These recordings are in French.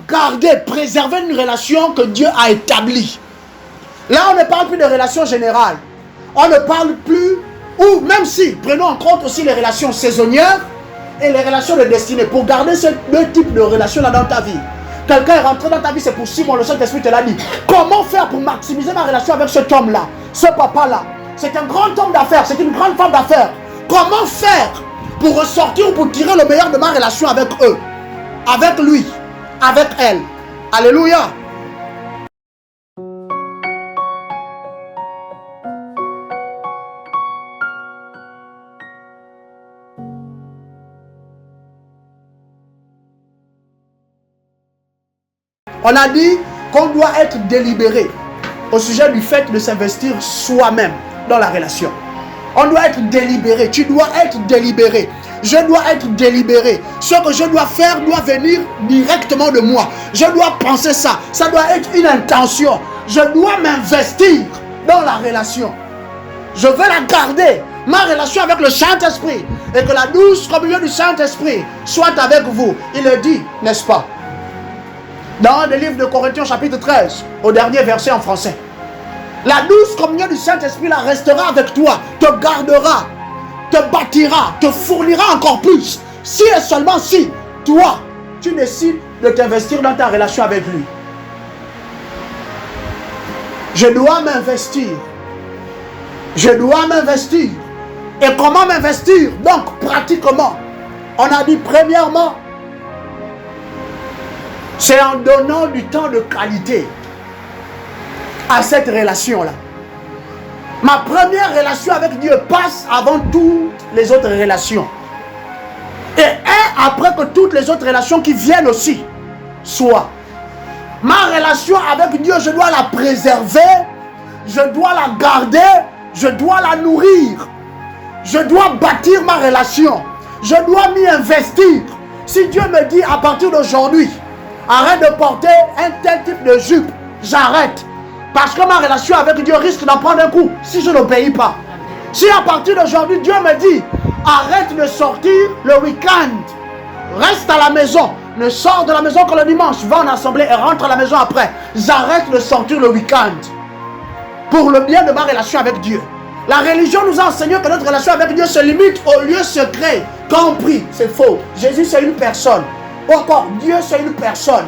garder, préserver une relation que Dieu a établie. Là, on ne parle plus de relations générales. On ne parle plus, ou même si, prenons en compte aussi les relations saisonnières et les relations de destinée. Pour garder ces deux types de relations-là dans ta vie. Quelqu'un est rentré dans ta vie, c'est pour 6 mois, le Saint-Esprit te l'a dit. Comment faire pour maximiser ma relation avec cet homme-là, ce papa-là? C'est un grand homme d'affaires, c'est une grande femme d'affaires. Comment faire pour ressortir ou pour tirer le meilleur de ma relation avec eux, avec lui, avec elle? Alléluia. On a dit qu'on doit être délibéré au sujet du fait de s'investir soi-même dans la relation. On doit être délibéré. Tu dois être délibéré. Je dois être délibéré. Ce que je dois faire doit venir directement de moi. Je dois penser ça. Ça doit être une intention. Je dois m'investir dans la relation. Je veux la garder. Ma relation avec le Saint-Esprit. Et que la douce communion du Saint-Esprit soit avec vous. Il le dit, n'est-ce pas? Dans le livre de Corinthiens chapitre 13, au dernier verset en français. La douce communion du Saint-Esprit là restera avec toi, te gardera, te bâtira, te fournira encore plus. Si et seulement si, toi, tu décides de t'investir dans ta relation avec lui. Je dois m'investir. Je dois m'investir. Et comment m'investir? Donc, pratiquement, on a dit premièrement, c'est en donnant du temps de qualité à cette relation-là. Ma première relation avec Dieu passe avant toutes les autres relations. Et après que toutes les autres relations qui viennent aussi soient. Ma relation avec Dieu, je dois la préserver, je dois la garder, je dois la nourrir. Je dois bâtir ma relation. Je dois m'y investir. Si Dieu me dit à partir d'aujourd'hui, arrête de porter un tel type de jupe, j'arrête. Parce que ma relation avec Dieu risque d'en prendre un coup si je n'obéis pas. Si à partir d'aujourd'hui, Dieu me dit, arrête de sortir le week-end, reste à la maison, ne sors de la maison que le dimanche, va en assemblée et rentre à la maison après. J'arrête de sortir le week-end pour le bien de ma relation avec Dieu. La religion nous a enseigné que notre relation avec Dieu se limite au lieu secret, compris, c'est faux. Jésus c'est une personne. Ou encore, Dieu c'est une personne.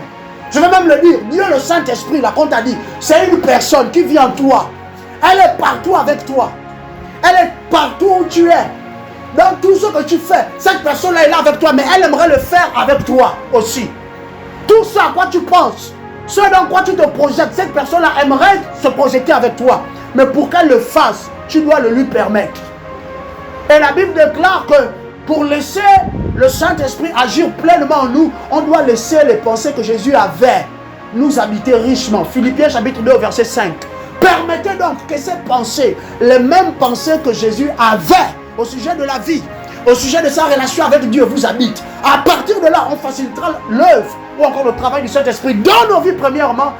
Je vais même le dire, Dieu le Saint-Esprit, là qu'on t'a dit, c'est une personne qui vit en toi. Elle est partout avec toi. Elle est partout où tu es. Dans tout ce que tu fais, cette personne-là est là avec toi, mais elle aimerait le faire avec toi aussi. Tout ça, à quoi tu penses, ce dans quoi tu te projettes, cette personne-là aimerait se projeter avec toi. Mais pour qu'elle le fasse, tu dois le lui permettre. Et la Bible déclare que pour laisser le Saint-Esprit agir pleinement en nous, on doit laisser les pensées que Jésus avait nous habiter richement. Philippiens chapitre 2 verset 5. Permettez donc que ces pensées, les mêmes pensées que Jésus avait au sujet de la vie, au sujet de sa relation avec Dieu, vous habitent. À partir de là, on facilitera l'œuvre ou encore le travail du Saint-Esprit dans nos vies premièrement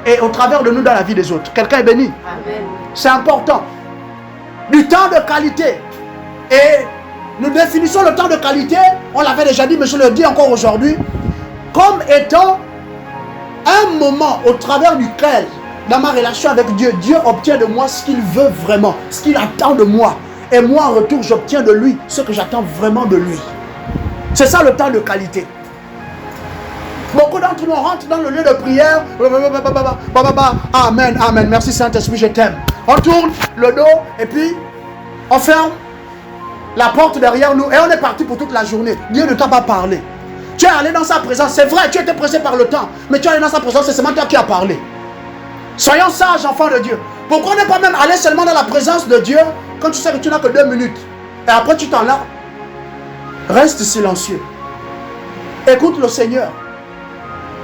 et au travers de nous dans la vie des autres. Quelqu'un est béni? Amen. C'est important. Du temps de qualité. Et nous définissons le temps de qualité, on l'avait déjà dit, mais je le dis encore aujourd'hui, comme étant un moment au travers duquel, dans ma relation avec Dieu, Dieu obtient de moi ce qu'il veut vraiment, ce qu'il attend de moi. Et moi, en retour, j'obtiens de lui ce que j'attends vraiment de lui. C'est ça le temps de qualité. Beaucoup d'entre nous rentrent dans le lieu de prière. Amen, amen. Merci Saint-Esprit, je t'aime. On tourne le dos et puis on ferme la porte derrière nous et on est parti pour toute la journée. Dieu ne t'a pas parlé. Tu es allé dans sa présence. C'est vrai, tu étais pressé par le temps. Mais tu es allé dans sa présence, c'est seulement toi qui as parlé. Soyons sages, enfants de Dieu. Pourquoi ne pas même aller seulement dans la présence de Dieu quand tu sais que tu n'as que 2 minutes et après tu t'en vas? Reste silencieux. Écoute le Seigneur.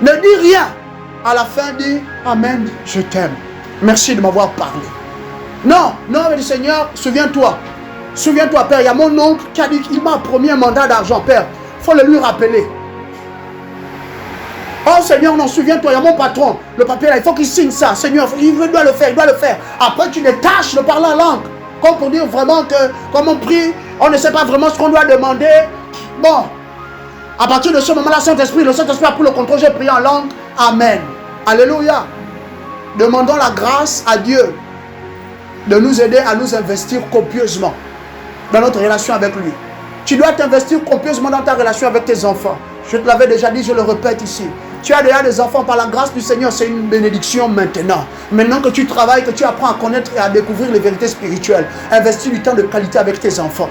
Ne dis rien. À la fin, dis Amen, je t'aime. Merci de m'avoir parlé. Non, non, mais le Seigneur, souviens-toi. Souviens-toi, Père, il y a mon oncle qui a dit qu'il m'a promis un mandat d'argent, Père. Il faut le lui rappeler. Oh Seigneur, non, souviens-toi, il y a mon patron, le papier là, il faut qu'il signe ça. Seigneur, il doit le faire, il doit le faire. Après, tu détaches de parler en langue. Comme pour dire vraiment que, comme on prie, on ne sait pas vraiment ce qu'on doit demander. Bon, à partir de ce moment-là, le Saint-Esprit a pris le contrôle, j'ai prié en langue. Amen. Alléluia. Demandons la grâce à Dieu de nous aider à nous investir copieusement dans notre relation avec lui. Tu dois t'investir copieusement dans ta relation avec tes enfants. Je te l'avais déjà dit, je le répète ici. Tu as déjà des enfants par la grâce du Seigneur, c'est une bénédiction maintenant. Maintenant que tu travailles, que tu apprends à connaître et à découvrir les vérités spirituelles, investis du temps de qualité avec tes enfants.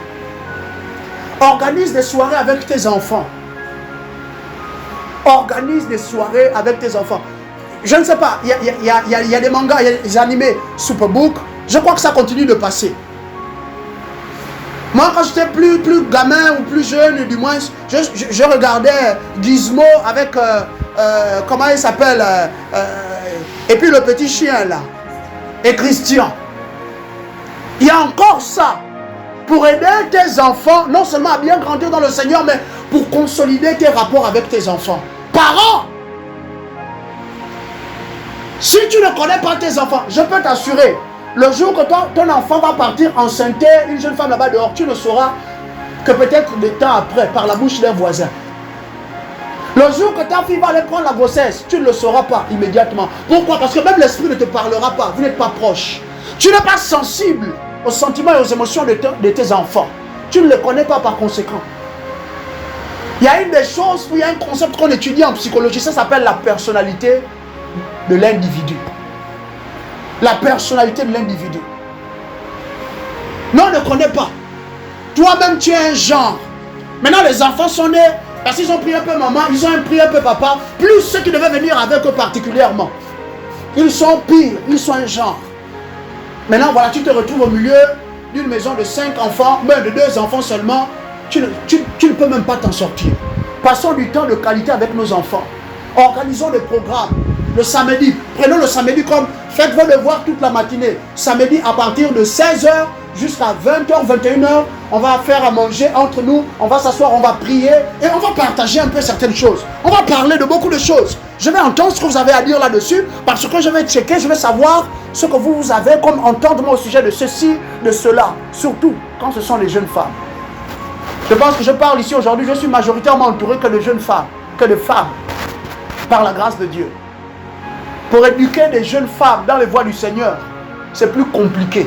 Organise des soirées avec tes enfants. Organise des soirées avec tes enfants. Je ne sais pas, il y a des mangas, il y a des animés, Superbook. Je crois que ça continue de passer. Moi, quand j'étais plus gamin ou plus jeune, du moins, je regardais Gizmo avec, comment il s'appelle, et puis le petit chien là, et Christian. Il y a encore ça, pour aider tes enfants, non seulement à bien grandir dans le Seigneur, mais pour consolider tes rapports avec tes enfants. Parents, si tu ne connais pas tes enfants, je peux t'assurer, le jour que ton enfant va partir enceinter une jeune femme là-bas dehors, tu ne sauras que peut-être des temps après, par la bouche d'un voisin. Le jour que ta fille va aller prendre la grossesse, tu ne le sauras pas immédiatement. Pourquoi? Parce que même l'esprit ne te parlera pas, vous n'êtes pas proche. Tu n'es pas sensible aux sentiments et aux émotions de tes enfants. Tu ne les connais pas par conséquent. Il y a une des choses, il y a un concept qu'on étudie en psychologie, ça s'appelle la personnalité de l'individu. La personnalité de l'individu. Non, on ne connaît pas. Toi-même, tu es un genre. Maintenant, les enfants sont nés parce qu'ils ont pris un peu maman, ils ont pris un peu papa, plus ceux qui devaient venir avec eux particulièrement. Ils sont pires, ils sont un genre. Maintenant, voilà, tu te retrouves au milieu d'une maison de 5 enfants, même de 2 enfants seulement. Tu ne peux même pas t'en sortir. Passons du temps de qualité avec nos enfants. Organisons des programmes. Le samedi, prenons le samedi comme faites vos devoirs toute la matinée. Samedi à partir de 16h jusqu'à 20h, 21h, on va faire à manger entre nous, on va s'asseoir, on va prier et on va partager un peu certaines choses. On va parler de beaucoup de choses. Je vais entendre ce que vous avez à dire là-dessus parce que je vais checker, je vais savoir ce que vous avez comme entendement au sujet de ceci, de cela. Surtout quand ce sont les jeunes femmes. Je pense que je parle ici aujourd'hui, je suis majoritairement entouré que de jeunes femmes, que de femmes, par la grâce de Dieu. Pour éduquer des jeunes femmes dans les voies du Seigneur, c'est plus compliqué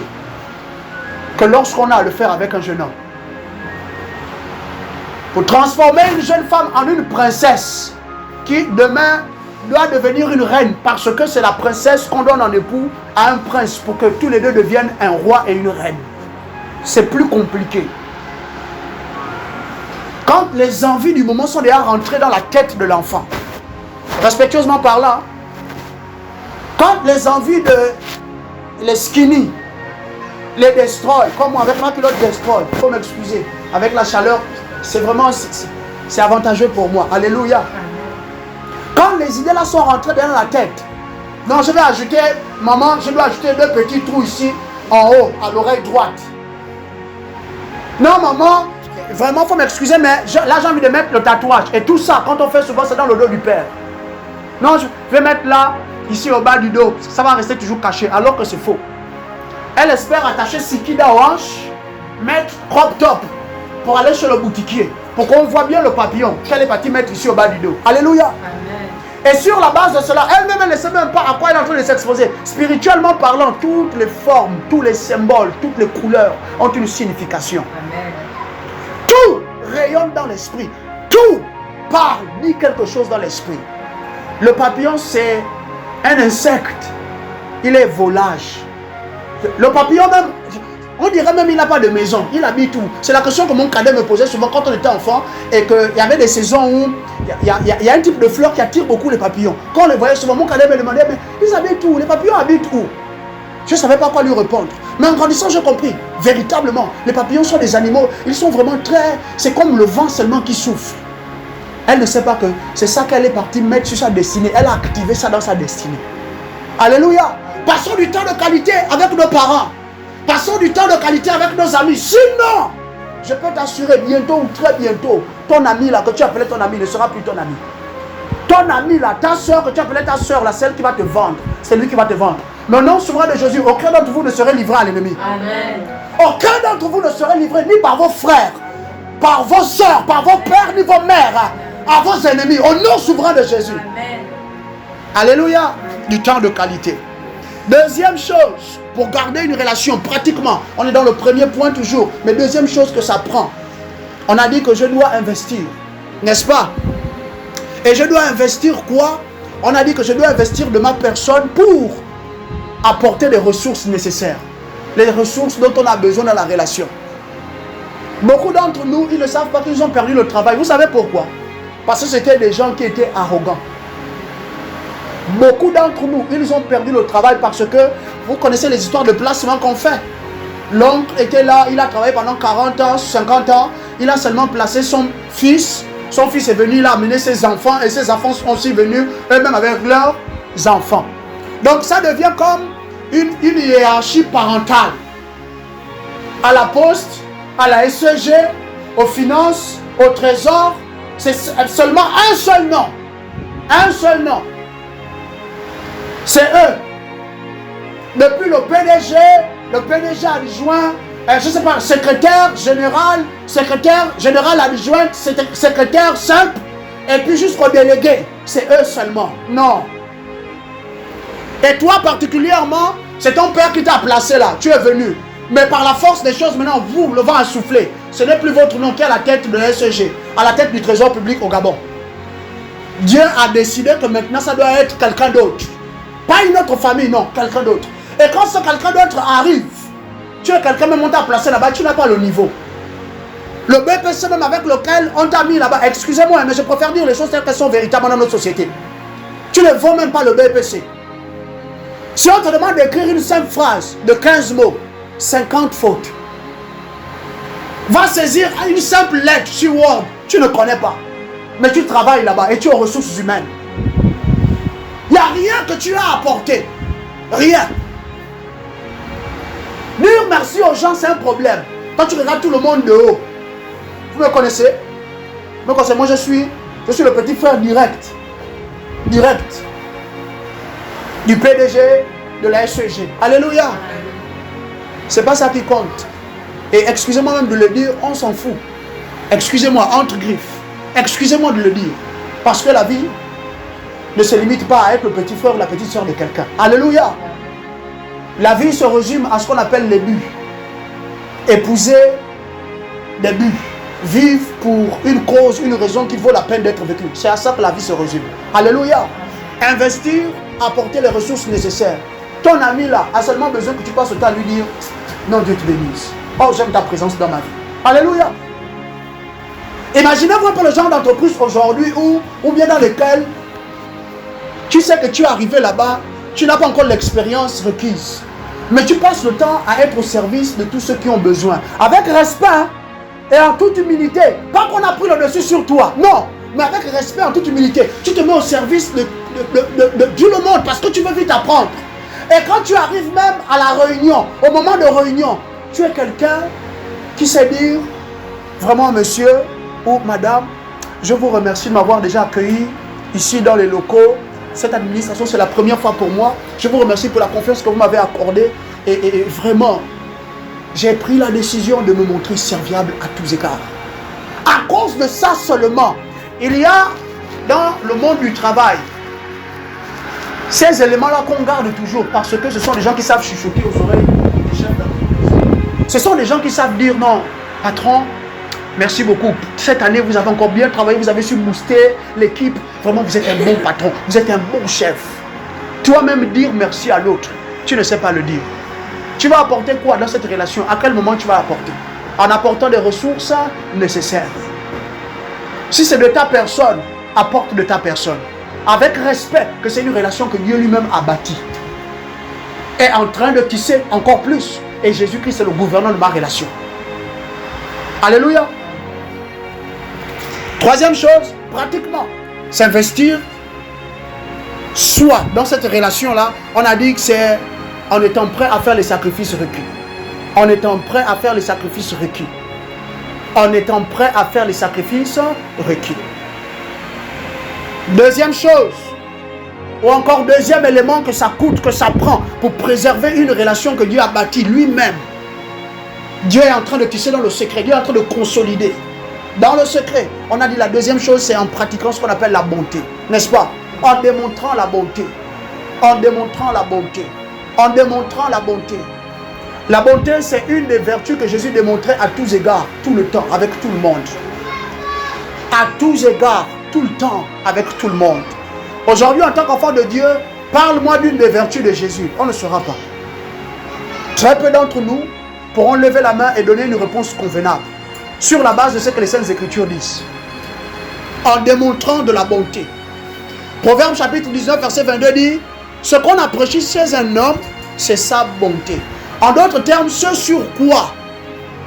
que lorsqu'on a à le faire avec un jeune homme. Pour transformer une jeune femme en une princesse qui demain doit devenir une reine parce que c'est la princesse qu'on donne en époux à un prince pour que tous les deux deviennent un roi et une reine. C'est plus compliqué. Quand les envies du moment sont déjà rentrées dans la tête de l'enfant, respectueusement parlant, quand les envies de les skinny, les destroy, comme moi avec ma pilote destroy, il faut m'excuser, avec la chaleur, c'est vraiment, c'est avantageux pour moi. Alléluia. Quand les idées là sont rentrées dans la tête, non, je vais ajouter, maman, je dois ajouter 2 petits trous ici, en haut, à l'oreille droite. Non, maman, vraiment, il faut m'excuser, mais là, j'ai envie de mettre le tatouage. Et tout ça, quand on fait souvent, c'est dans le dos du père. Non, je vais mettre là, ici au bas du dos. Ça va rester toujours caché, alors que c'est faux. Elle espère attacher Sikida aux hanches, mettre crop top pour aller chez le boutiquier. Pour qu'on voit bien le papillon qu'elle est partie mettre ici au bas du dos. Alléluia. Amen. Et sur la base de cela, elle-même ne sait même pas à quoi elle est en train de s'exposer. Spirituellement parlant, toutes les formes, tous les symboles, toutes les couleurs ont une signification. Amen. Tout rayonne dans l'esprit. Tout parle, dit quelque chose dans l'esprit. Le papillon, c'est un insecte. Il est volage. Le papillon même, on dirait même qu'il n'a pas de maison. Il habite où? C'est la question que mon cadet me posait souvent quand on était enfant. Et qu'il y avait des saisons où il y a un type de fleur qui attire beaucoup les papillons. Quand on les voyait souvent, mon cadet me demandait, mais ils habitent où? Les papillons habitent où? Je ne savais pas quoi lui répondre. Mais en grandissant, j'ai compris. Véritablement, les papillons sont des animaux. Ils sont vraiment très... C'est comme le vent seulement qui souffle. Elle ne sait pas que c'est ça qu'elle est partie mettre sur sa destinée. Elle a activé ça dans sa destinée. Alléluia. Passons du temps de qualité avec nos parents. Passons du temps de qualité avec nos amis. Sinon, je peux t'assurer, bientôt ou très bientôt, ton ami là, que tu appelais ton ami, ne sera plus ton ami. Ton ami là, ta soeur que tu appelais ta soeur, là, celle qui va te vendre, c'est lui qui va te vendre. Mais au nom souverain de Jésus, aucun d'entre vous ne serait livré à l'ennemi. Amen. Aucun d'entre vous ne serait livré ni par vos frères, par vos soeurs, par vos pères, ni vos mères, à vos ennemis. Au nom souverain de Jésus. Amen. Alléluia. Du temps de qualité. Deuxième chose, pour garder une relation, pratiquement, on est dans le premier point toujours, mais deuxième chose que ça prend, on a dit que je dois investir, n'est-ce pas? Et je dois investir quoi? On a dit que je dois investir de ma personne pour apporter les ressources nécessaires, les ressources dont on a besoin dans la relation. Beaucoup d'entre nous, ils ne savent pas qu'ils ont perdu le travail. Vous savez pourquoi? Parce que c'était des gens qui étaient arrogants. Beaucoup d'entre nous, ils ont perdu le travail parce que vous connaissez les histoires de placement qu'on fait. L'oncle était là, il a travaillé pendant 40 ans, 50 ans. Il a seulement placé son fils. Son fils est venu, il a amené ses enfants et ses enfants sont aussi venus eux-mêmes avec leurs enfants. Donc ça devient comme une hiérarchie parentale. À la poste, à la SEG, aux finances, au trésor, c'est seulement un seul nom. Un seul nom. C'est eux. Depuis le PDG adjoint, je ne sais pas, secrétaire général adjoint, secrétaire simple, et puis jusqu'au délégué. C'est eux seulement. Non. Et toi particulièrement, c'est ton père qui t'a placé là. Tu es venu. Mais par la force des choses, maintenant, vous, le vent a soufflé. Ce n'est plus votre nom qui est à la tête de SEG, à la tête du trésor public au Gabon. Dieu a décidé que maintenant, ça doit être quelqu'un d'autre. Pas une autre famille, non, quelqu'un d'autre. Et quand ce quelqu'un d'autre arrive, tu es quelqu'un même on t'a placé là-bas, tu n'as pas le niveau. Le BPC même avec lequel on t'a mis là-bas, excusez-moi, mais je préfère dire les choses telles qu'elles sont véritablement dans notre société. Tu ne vaux même pas le BPC. Si on te demande d'écrire une simple phrase de 15 mots, 50 fautes. Va saisir une simple lettre sur Word, tu ne connais pas. Mais tu travailles là-bas et tu es aux ressources humaines. Il n'y a rien que tu as apporté. Rien. Dire merci aux gens, c'est un problème. Quand tu regardes tout le monde de haut, vous me connaissez? Vous me connaissez? Moi, je suis le petit frère direct. Direct. Du PDG de la SEG. Alléluia. C'est pas ça qui compte. Et excusez-moi même de le dire, on s'en fout. Excusez-moi, entre griffes. Excusez-moi de le dire. Parce que la vie ne se limite pas à être le petit frère ou la petite soeur de quelqu'un. Alléluia. La vie se résume à ce qu'on appelle les buts. Épouser des buts. Vivre pour une cause, une raison qui vaut la peine d'être vécue. C'est à ça que la vie se résume. Alléluia. Investir, apporter les ressources nécessaires. Ton ami là a seulement besoin que tu passes le temps à lui dire non, Dieu te bénisse. Oh, j'aime ta présence dans ma vie. Alléluia. Imaginez-vous un peu le genre d'entreprise aujourd'hui ou bien dans lequel tu sais que tu es arrivé là-bas, tu n'as pas encore l'expérience requise. Mais tu passes le temps à être au service de tous ceux qui ont besoin. Avec respect et en toute humilité. Pas qu'on a pris le dessus sur toi. Non. Mais avec respect, en toute humilité. Tu te mets au service de tout le monde parce que tu veux vite apprendre. Et quand tu arrives même à la réunion, au moment de réunion, tu es quelqu'un qui sait dire vraiment monsieur ou madame, je vous remercie de m'avoir déjà accueilli ici dans les locaux. Cette administration, c'est la première fois pour moi. Je vous remercie pour la confiance que vous m'avez accordée. Et vraiment, j'ai pris la décision de me montrer serviable à tous égards. À cause de ça seulement, il y a dans le monde du travail ces éléments-là qu'on garde toujours parce que ce sont des gens qui savent chuchoter aux oreilles des chefs d'entreprise. Ce sont des gens qui savent dire non, patron, merci beaucoup. Cette année, vous avez encore bien travaillé, vous avez su booster l'équipe. Vraiment, vous êtes un bon patron, vous êtes un bon chef. Toi-même dire merci à l'autre, tu ne sais pas le dire. Tu vas apporter quoi dans cette relation? À quel moment tu vas apporter? En apportant des ressources nécessaires. Si c'est de ta personne, apporte de ta personne. Avec respect, que c'est une relation que Dieu lui-même a bâtie. Est en train de tisser encore plus. Et Jésus-Christ est le gouverneur de ma relation. Alléluia. Troisième chose, pratiquement, s'investir soit dans cette relation-là, on a dit que c'est en étant prêt à faire les sacrifices requis. En étant prêt à faire les sacrifices requis. En étant prêt à faire les sacrifices requis. Deuxième chose, ou encore deuxième élément que ça coûte, que ça prend pour préserver une relation que Dieu a bâtie lui-même. Dieu est en train de tisser dans le secret, Dieu est en train de consolider. Dans le secret, on a dit la deuxième chose, c'est en pratiquant ce qu'on appelle la bonté. N'est-ce pas? En démontrant la bonté. En démontrant la bonté. En démontrant la bonté. La bonté, c'est une des vertus que Jésus démontrait à tous égards, tout le temps, avec tout le monde. À tous égards, tout le temps, avec tout le monde. Aujourd'hui, en tant qu'enfant de Dieu, parle-moi d'une des vertus de Jésus. On ne saura pas. Très peu d'entre nous pourront lever la main et donner une réponse convenable sur la base de ce que les Saintes Écritures disent. En démontrant de la bonté. Proverbe chapitre 19, verset 22 dit, ce qu'on apprécie chez un homme, c'est sa bonté. En d'autres termes, ce sur quoi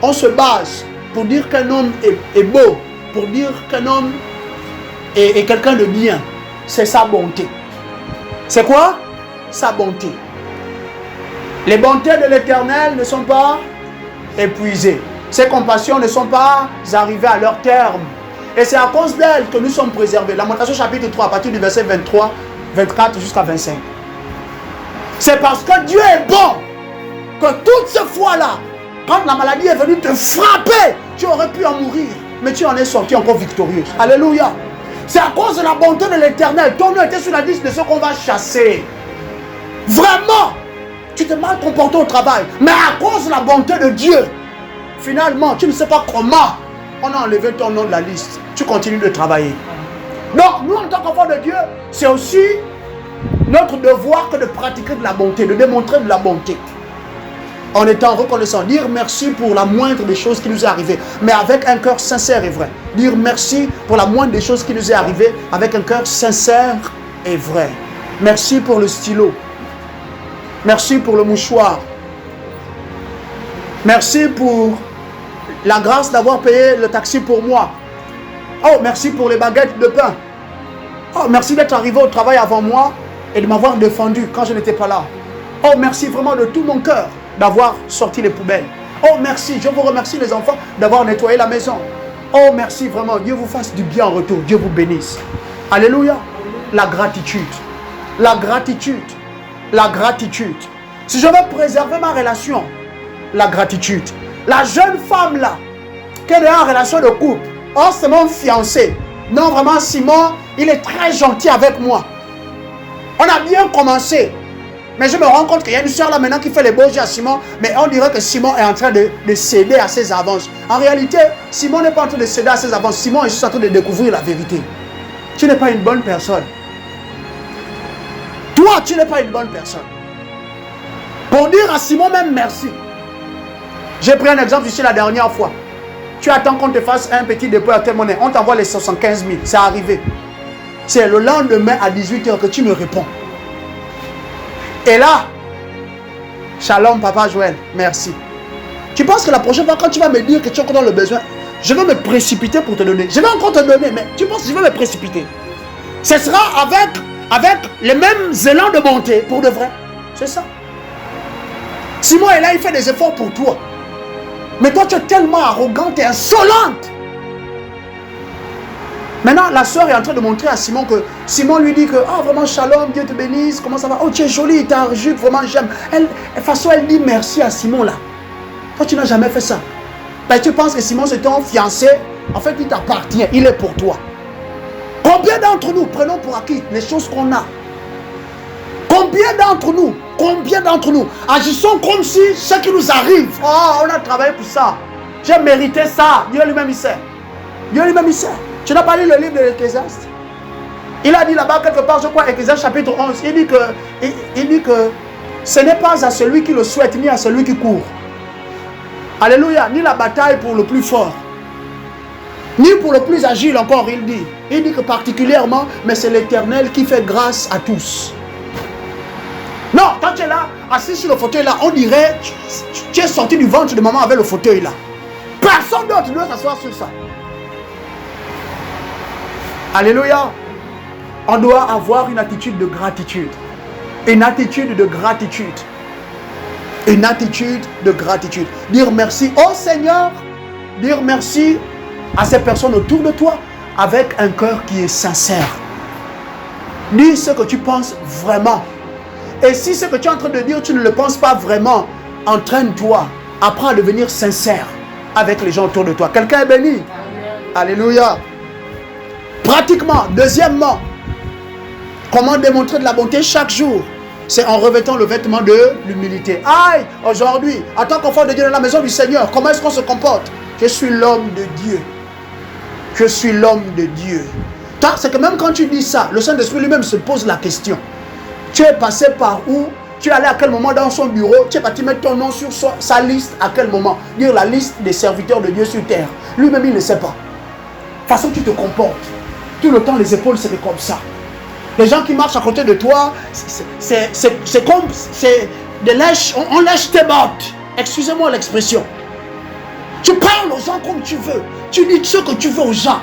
on se base pour dire qu'un homme est beau, pour dire qu'un homme est quelqu'un de bien, c'est sa bonté. C'est quoi? Sa bonté. Les bontés de l'Éternel ne sont pas épuisées. Ses compassions ne sont pas arrivées à leur terme. Et c'est à cause d'elles que nous sommes préservés. Lamentation chapitre 3, à partir du verset 23, 24 jusqu'à 25. C'est parce que Dieu est bon que toutes ces fois-là, quand la maladie est venue te frapper, tu aurais pu en mourir, mais tu en es sorti encore victorieux. Alléluia. C'est à cause de la bonté de l'Éternel. Ton nom était sur la liste de ceux qu'on va chasser. Vraiment, tu t'es mal comporté au travail, mais à cause de la bonté de Dieu, finalement, tu ne sais pas comment on a enlevé ton nom de la liste. Tu continues de travailler. Donc, nous, en tant qu'enfants de Dieu, c'est aussi notre devoir que de pratiquer de la bonté, de démontrer de la bonté. En étant reconnaissant, dire merci pour la moindre des choses qui nous est arrivée, mais avec un cœur sincère et vrai. Dire merci pour la moindre des choses qui nous est arrivée, avec un cœur sincère et vrai. Merci pour le stylo. Merci pour le mouchoir. Merci pour la grâce d'avoir payé le taxi pour moi. Oh, merci pour les baguettes de pain. Oh, merci d'être arrivé au travail avant moi et de m'avoir défendu quand je n'étais pas là. Oh, merci vraiment de tout mon cœur d'avoir sorti les poubelles. Oh, merci, je vous remercie les enfants d'avoir nettoyé la maison. Oh, merci vraiment, Dieu vous fasse du bien en retour. Dieu vous bénisse. Alléluia. La gratitude. La gratitude. La gratitude. Si je veux préserver ma relation, la gratitude. La jeune femme là, qui est en relation de couple, oh, c'est mon fiancé. Non, vraiment, Simon, il est très gentil avec moi. On a bien commencé. Mais je me rends compte qu'il y a une soeur là maintenant qui fait les beaux jeux à Simon, mais on dirait que Simon est en train de céder à ses avances. En réalité, Simon n'est pas en train de céder à ses avances. Simon est juste en train de découvrir la vérité. Tu n'es pas une bonne personne. Toi, tu n'es pas une bonne personne. Pour dire à Simon même merci. J'ai pris un exemple ici la dernière fois. Tu attends qu'on te fasse un petit dépôt à tes monnaies. On t'envoie les 75 000. C'est arrivé. C'est le lendemain à 18 h que tu me réponds. Et là, shalom papa Joël, merci. Tu penses que la prochaine fois quand tu vas me dire que tu es encore dans le besoin, je vais me précipiter pour te donner. Je vais encore te donner, mais tu penses que je vais me précipiter. Ce sera avec les mêmes élans de bonté, pour de vrai. C'est ça. Simon est là, il fait des efforts pour toi. Mais toi, tu es tellement arrogante et insolente. Maintenant, la soeur est en train de montrer à Simon que Simon lui dit que oh, vraiment, shalom, Dieu te bénisse, comment ça va? Oh, tu es jolie, ta jupe, vraiment, j'aime. De toute façon, elle dit merci à Simon là. Toi, tu n'as jamais fait ça. Ben, tu penses que Simon, c'est ton fiancé. En fait, il t'appartient, il est pour toi. Combien d'entre nous prenons pour acquis les choses qu'on a? Combien d'entre nous agissons comme si ce qui nous arrive, oh, on a travaillé pour ça. J'ai mérité ça. Dieu lui-même, il sait. Dieu lui-même, il sait. Tu n'as pas lu le livre de l'Ecclésiaste? Il a dit là-bas quelque part, je crois, Ecclésiaste chapitre 11, il dit que ce n'est pas à celui qui le souhaite, ni à celui qui court. Alléluia, ni la bataille pour le plus fort, ni pour le plus agile encore, il dit. Il dit que particulièrement, mais c'est l'Éternel qui fait grâce à tous. Non, quand tu es là, assis sur le fauteuil là, on dirait, tu es sorti du ventre de maman avec le fauteuil là. Personne d'autre ne doit s'asseoir sur ça. Alléluia. On doit avoir une attitude de gratitude. Une attitude de gratitude. Une attitude de gratitude. Dire merci au Seigneur. Dire merci à ces personnes autour de toi avec un cœur qui est sincère. Dis ce que tu penses vraiment. Et si ce que tu es en train de dire, tu ne le penses pas vraiment, entraîne-toi. Apprends à devenir sincère avec les gens autour de toi. Quelqu'un est béni. Amen. Alléluia. Pratiquement, deuxièmement, Comment démontrer de la bonté chaque jour? C'est en revêtant le vêtement de l'humilité. Aïe, aujourd'hui, en tant qu'enfant de Dieu dans la maison du Seigneur, comment est-ce qu'on se comporte? Je suis l'homme de Dieu. Je suis l'homme de Dieu. C'est que même quand tu dis ça, le Saint-Esprit lui-même se pose la question. Tu es passé par où? Tu es allé à quel moment dans son bureau? Tu es parti mettre ton nom sur sa liste à quel moment? Dire la liste des serviteurs de Dieu sur terre. Lui-même, il ne sait pas. De toute façon, tu te comportes. Tout le temps, les épaules, c'est comme ça. Les gens qui marchent à côté de toi, c'est comme... on lèche tes bottes. Excusez-moi l'expression. Tu parles aux gens comme tu veux. Tu dis ce que tu veux aux gens.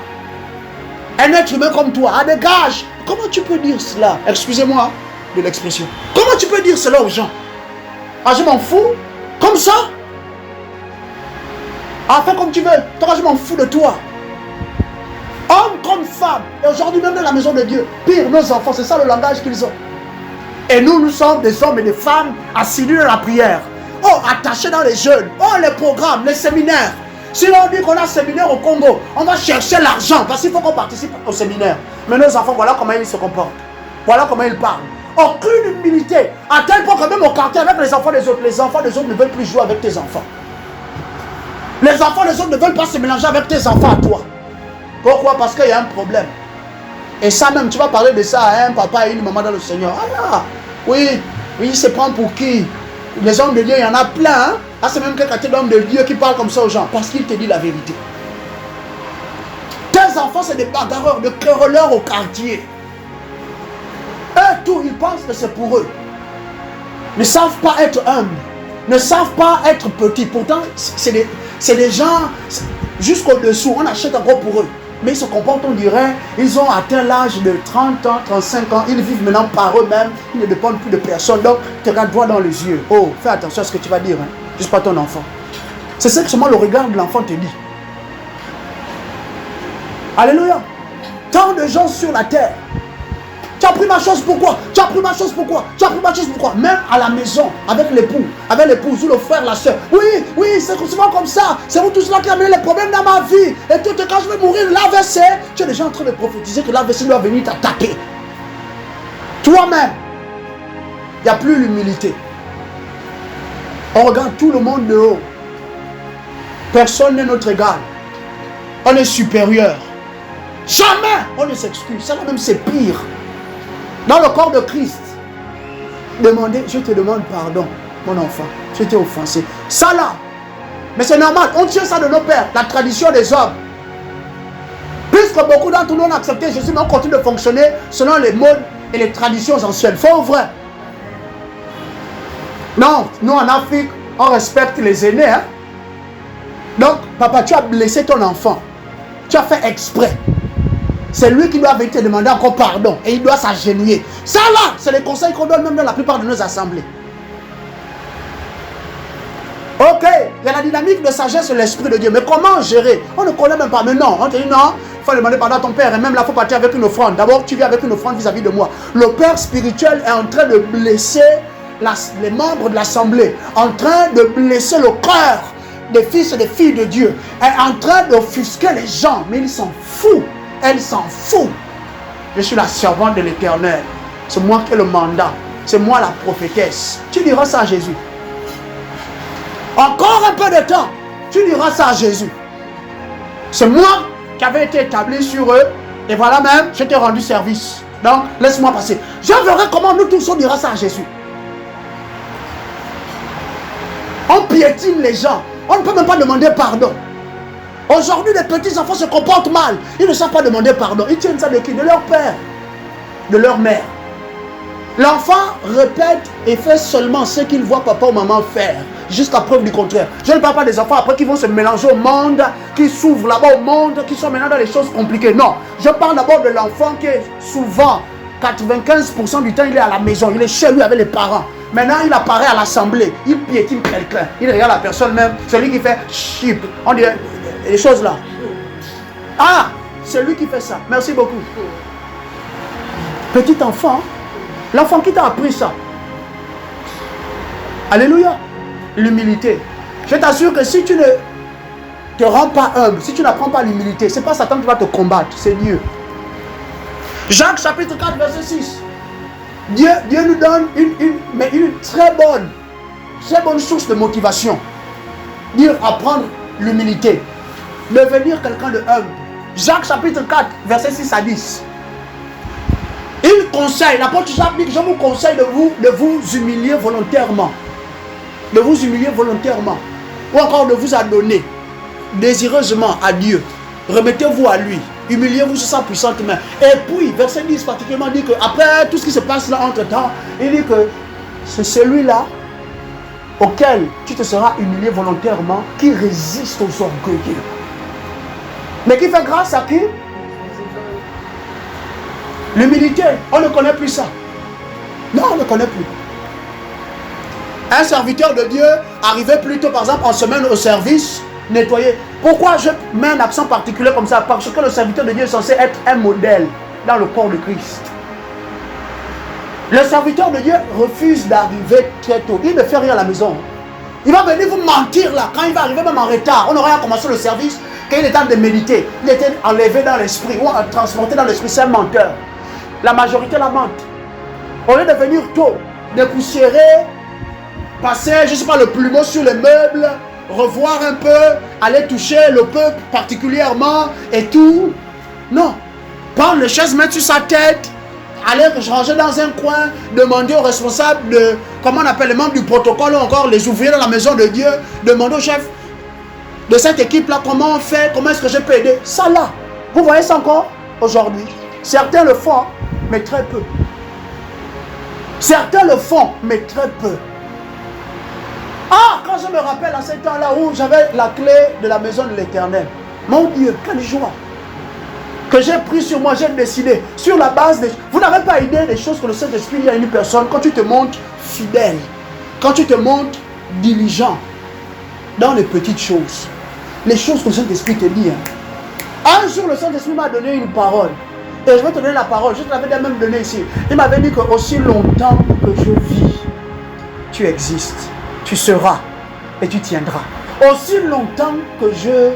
Un être humain comme toi, à dégage. Comment tu peux dire cela? Excusez-moi de l'expression. Comment tu peux dire cela aux gens? Ah, je m'en fous. Comme ça? Ah, fais comme tu veux. Toi, je m'en fous de toi. Homme comme femme. Et aujourd'hui, même dans la maison de Dieu, pire, nos enfants, c'est ça le langage qu'ils ont. Et nous sommes des hommes et des femmes assidus à la prière. Oh, attachés dans les jeunes. Oh, les programmes, les séminaires. Si l'on dit qu'on a un séminaire au Congo, on va chercher l'argent parce qu'il faut qu'on participe au séminaire. Mais nos enfants, voilà comment ils se comportent. Voilà comment ils parlent. Aucune humilité. À tel point que même au quartier avec les enfants des autres ne veulent plus jouer avec tes enfants. Les enfants des autres ne veulent pas se mélanger avec tes enfants à toi. Pourquoi? Parce qu'il y a un problème. Et ça même, tu vas parler de ça à un papa et une maman dans le Seigneur. Ah là, oui, il se prend pour qui? Les hommes de Dieu, il y en a plein. Hein? Ah, c'est même quelqu'un d'homme de Dieu qui parle comme ça aux gens. Parce qu'il te dit la vérité. Tes enfants, c'est des bagarreurs, des querelleurs au quartier. Eux, tout, ils pensent que c'est pour eux. Ils ne savent pas être humbles. Ne savent pas être petits. Pourtant, c'est des gens jusqu'au-dessous. On achète encore pour eux. Mais ils se comportent, on dirait, ils ont atteint l'âge de 30 ans, 35 ans. Ils vivent maintenant par eux-mêmes. Ils ne dépendent plus de personne. Donc, te regarde droit dans les yeux. Oh, fais attention à ce que tu vas dire. Hein. Juste pas ton enfant. C'est ce que seulement le regard de l'enfant te dit. Alléluia. Tant de gens sur la terre. Tu as pris ma chose pourquoi? Tu as pris ma chose pourquoi? Tu as pris ma chose pourquoi? Même à la maison, avec l'époux, avec l'épouse ou le frère, la soeur. Oui, c'est souvent comme ça. C'est vous tout cela qui a amené les problèmes dans ma vie. Et tout, quand je vais mourir, l'AVC, tu es déjà en train de prophétiser que l'AVC doit venir t'attaquer. Toi-même, il n'y a plus l'humilité. On regarde tout le monde de haut. Personne n'est notre égal. On est supérieur. Jamais on ne s'excuse. Ça même c'est pire. Dans le corps de Christ, demandez, je te demande pardon, mon enfant, je t'ai offensé. Ça là, mais c'est normal, on tient ça de nos pères, la tradition des hommes. Puisque beaucoup d'entre nous ont accepté Jésus, mais on continue de fonctionner selon les modes et les traditions anciennes. Faux ou vrai? Non, nous en Afrique, on respecte les aînés. Hein? Donc, papa, tu as blessé ton enfant. Tu as fait exprès. C'est lui qui doit venir te demander encore pardon. Et il doit s'agenouiller. Ça là, c'est les conseils qu'on donne même dans la plupart de nos assemblées. Ok, il y a la dynamique de sagesse de l'Esprit de Dieu. Mais comment gérer? On ne connaît même pas. Mais non, on te dit non, il faut demander pardon à ton père. Et même là, il faut partir avec une offrande. D'abord, tu viens avec une offrande vis-à-vis de moi. Le père spirituel est en train de blesser les membres de l'assemblée. En train de blesser le cœur des fils et des filles de Dieu. Est en train d'offusquer les gens. Mais ils s'en foutent. Elle s'en fout. Je suis la servante de l'Éternel. C'est moi qui ai le mandat. C'est moi la prophétesse. Tu diras ça à Jésus. Encore un peu de temps. Tu diras ça à Jésus. C'est moi qui avais été établi sur eux. Et voilà même, je t'ai rendu service. Donc, laisse-moi passer. Je verrai comment nous tous on dira ça à Jésus. On piétine les gens. On ne peut même pas demander pardon. Aujourd'hui, les petits enfants se comportent mal. Ils ne savent pas demander pardon. Ils tiennent ça de qui? De leur père, de leur mère. L'enfant répète et fait seulement ce qu'il voit papa ou maman faire, jusqu'à preuve du contraire. Je ne parle pas des enfants après qui vont se mélanger au monde, qui s'ouvrent là-bas au monde, qui sont maintenant dans les choses compliquées. Non, je parle d'abord de l'enfant qui est souvent, 95% du temps, il est à la maison, il est chez lui avec les parents. Maintenant, il apparaît à l'assemblée, il piétine quelqu'un, il regarde la personne même, celui qui fait chip, on dirait les choses là. Ah, c'est lui qui fait ça. Merci beaucoup. Petit enfant, l'enfant qui t'a appris ça. Alléluia. L'humilité. Je t'assure que si tu ne te rends pas humble, si tu n'apprends pas l'humilité, c'est pas Satan qui va te combattre, c'est Dieu. Jacques chapitre 4 verset 6. Dieu nous donne une très bonne source de motivation. Dire apprendre l'humilité. Devenir quelqu'un de humble. Jacques chapitre 4, verset 6 à 10. Il conseille, l'apôtre Jacques dit que je vous conseille de vous humilier volontairement. De vous humilier volontairement. Ou encore de vous adonner désireusement à Dieu. Remettez-vous à lui. Humiliez-vous sur sa puissante main. Et puis, verset 10 particulièrement dit que après tout ce qui se passe là entre temps, il dit que c'est celui-là auquel tu te seras humilié volontairement qui résiste aux orgueilleux. Mais qui fait grâce à qui? L'humilité. On ne connaît plus ça. Non, on ne connaît plus. Un serviteur de Dieu arrivait plutôt, par exemple, en semaine au service, nettoyer. Pourquoi je mets un accent particulier comme ça? Parce que le serviteur de Dieu est censé être un modèle dans le corps de Christ. Le serviteur de Dieu refuse d'arriver très tôt. Il ne fait rien à la maison. Il va venir vous mentir là. Quand il va arriver même en retard, on aurait commencé le service, quand il est temps de méditer, il était enlevé dans l'esprit ou transporté dans l'esprit, c'est un menteur. La majorité la mente. Au lieu de venir tôt, dépoussiérer, passer, je ne sais pas, le plumeau sur les meubles, revoir un peu, aller toucher le peuple particulièrement et tout. Non. Prendre les chaises, mettre sur sa tête, aller ranger dans un coin, demander aux responsables de, comment on appelle les membres du protocole ou encore les ouvriers dans la maison de Dieu, demander au chef de cette équipe-là comment on fait, comment est-ce que je peux aider. Ça là, vous voyez ça encore aujourd'hui. Certains le font, mais très peu. Certains le font, mais très peu. Ah, quand je me rappelle à ce temps-là où j'avais la clé de la maison de l'Éternel. Mon Dieu, quelle joie que j'ai pris sur moi, j'ai décidé, sur la base des... Vous n'avez pas idée des choses que le Saint-Esprit dit à une personne quand tu te montres fidèle, quand tu te montres diligent dans les petites choses. Les choses que le Saint-Esprit te dit. Un jour, le Saint-Esprit m'a donné une parole. Et je vais te donner la parole. Je te l'avais même donné ici. Il m'avait dit que aussi longtemps que je vis, tu existes, tu seras et tu tiendras. Aussi longtemps que je...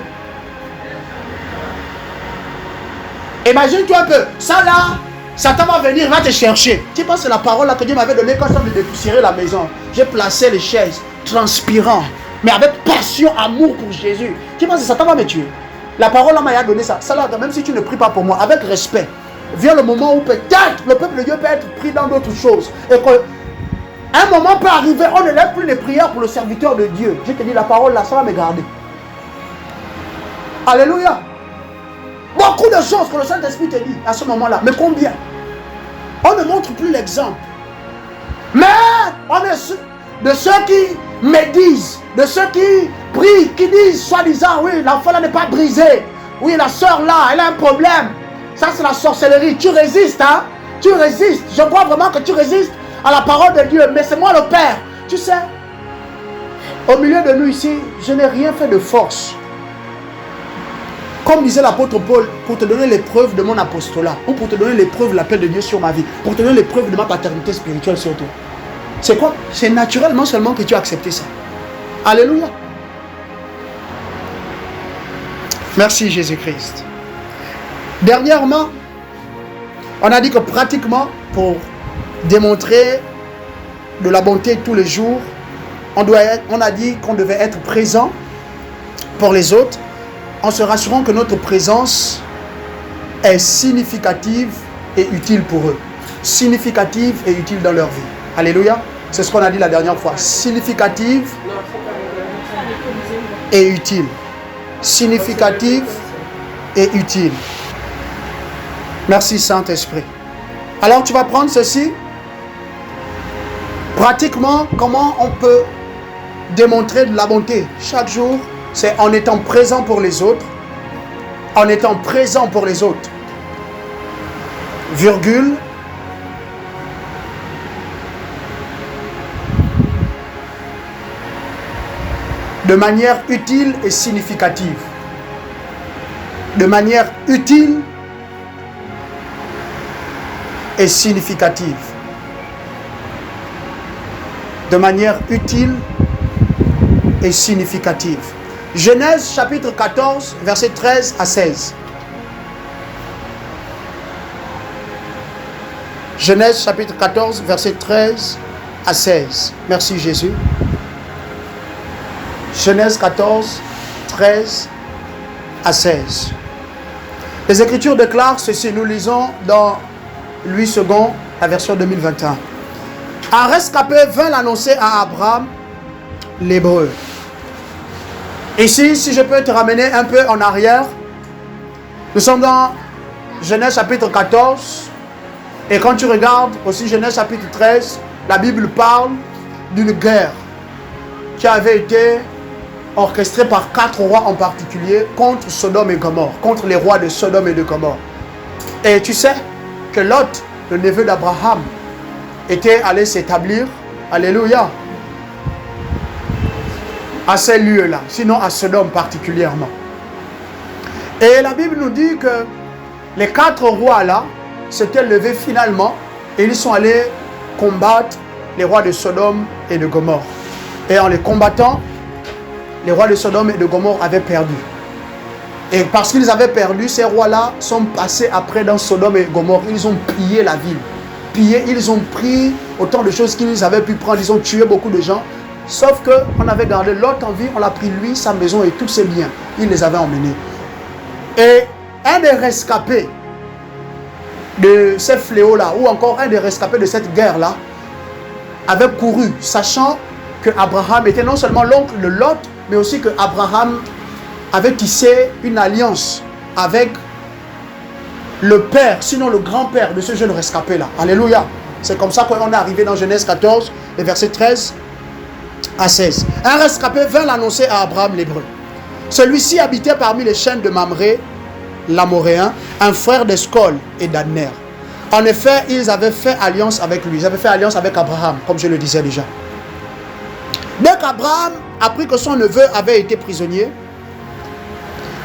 Imagine-toi un peu, ça là, Satan va venir, il va te chercher. Tu penses que c'est la parole là que Dieu m'avait donnée quand je de dépoussiérer la maison. J'ai placé les chaises, transpirant, mais avec passion, amour pour Jésus. Tu penses que Satan va me tuer? La parole là m'a donné ça. Ça là, même si tu ne pries pas pour moi, avec respect, vient le moment où peut-être le peuple de Dieu peut être pris dans d'autres choses. Et qu'un moment peut arriver, on ne lève plus les prières pour le serviteur de Dieu. Je te dis, la parole là, ça va me garder. Alléluia. Beaucoup de choses que le Saint-Esprit te dit à ce moment-là. Mais combien? On ne montre plus l'exemple. Mais on est de ceux qui médisent, de ceux qui prient, qui disent soi-disant, oui, l'enfant là n'est pas brisé. Oui, la soeur là, elle a un problème. Ça, c'est la sorcellerie. Tu résistes, hein? Tu résistes. Je crois vraiment que tu résistes à la parole de Dieu. Mais c'est moi le Père. Tu sais, au milieu de nous ici, je n'ai rien fait de force. Comme disait l'apôtre Paul, pour te donner les preuves de mon apostolat, ou pour te donner les preuves de l'appel de Dieu sur ma vie, pour te donner les preuves de ma paternité spirituelle sur toi. C'est quoi? C'est naturellement seulement que tu as accepté ça. Alléluia. Merci Jésus-Christ. Dernièrement, on a dit que pratiquement, pour démontrer de la bonté tous les jours, on a dit qu'on devait être présent pour les autres, en se rassurant que notre présence est significative et utile pour eux. Significative et utile dans leur vie. Alléluia. C'est ce qu'on a dit la dernière fois. Significative et utile. Significative et utile. Merci Saint-Esprit. Alors tu vas prendre ceci. Pratiquement, comment on peut démontrer de la bonté chaque jour? C'est en étant présent pour les autres. En étant présent pour les autres. Virgule. De manière utile et significative. De manière utile et significative. De manière utile et significative. Genèse chapitre 14, versets 13 à 16. Genèse chapitre 14, verset 13 à 16. Merci Jésus. Genèse 14, 13 à 16. Les Écritures déclarent ceci. Nous lisons dans Louis II, la version 2021. Un rescapé vint l'annoncer à Abraham, l'Hébreu. Ici, si je peux te ramener un peu en arrière, nous sommes dans Genèse chapitre 14. Et quand tu regardes aussi Genèse chapitre 13, la Bible parle d'une guerre qui avait été orchestrée par 4 rois en particulier contre Sodome et Gomorrhe, contre les rois de Sodome et de Gomorrhe. Et tu sais que Lot, le neveu d'Abraham, était allé s'établir, alléluia, à ces lieux-là, sinon à Sodome particulièrement. Et la Bible nous dit que les 4 rois-là s'étaient levés finalement et ils sont allés combattre les rois de Sodome et de Gomorrhe. Et en les combattant, les rois de Sodome et de Gomorrhe avaient perdu. Et parce qu'ils avaient perdu, ces rois-là sont passés après dans Sodome et Gomorrhe. Ils ont pillé la ville. Pillé, ils ont pris autant de choses qu'ils avaient pu prendre. Ils ont tué beaucoup de gens. Sauf qu'on avait gardé Lot en vie, on l'a pris lui, sa maison et tous ses biens. Il les avait emmenés. Et un des rescapés de ces fléaux-là, ou encore un des rescapés de cette guerre-là, avait couru, sachant que Abraham était non seulement l'oncle de Lot, mais aussi que Abraham avait tissé une alliance avec le père, sinon le grand-père de ce jeune rescapé-là. Alléluia. C'est comme ça qu'on est arrivé dans Genèse 14, les versets 13 à 16. Un rescapé vint l'annoncer à Abraham l'Hébreu. Celui-ci habitait parmi les chaînes de Mamré, l'Amoréen, un frère d'Escol et d'Adner. En effet, ils avaient fait alliance avec lui. Ils avaient fait alliance avec Abraham, comme je le disais déjà. Dès qu'Abraham apprit que son neveu avait été prisonnier,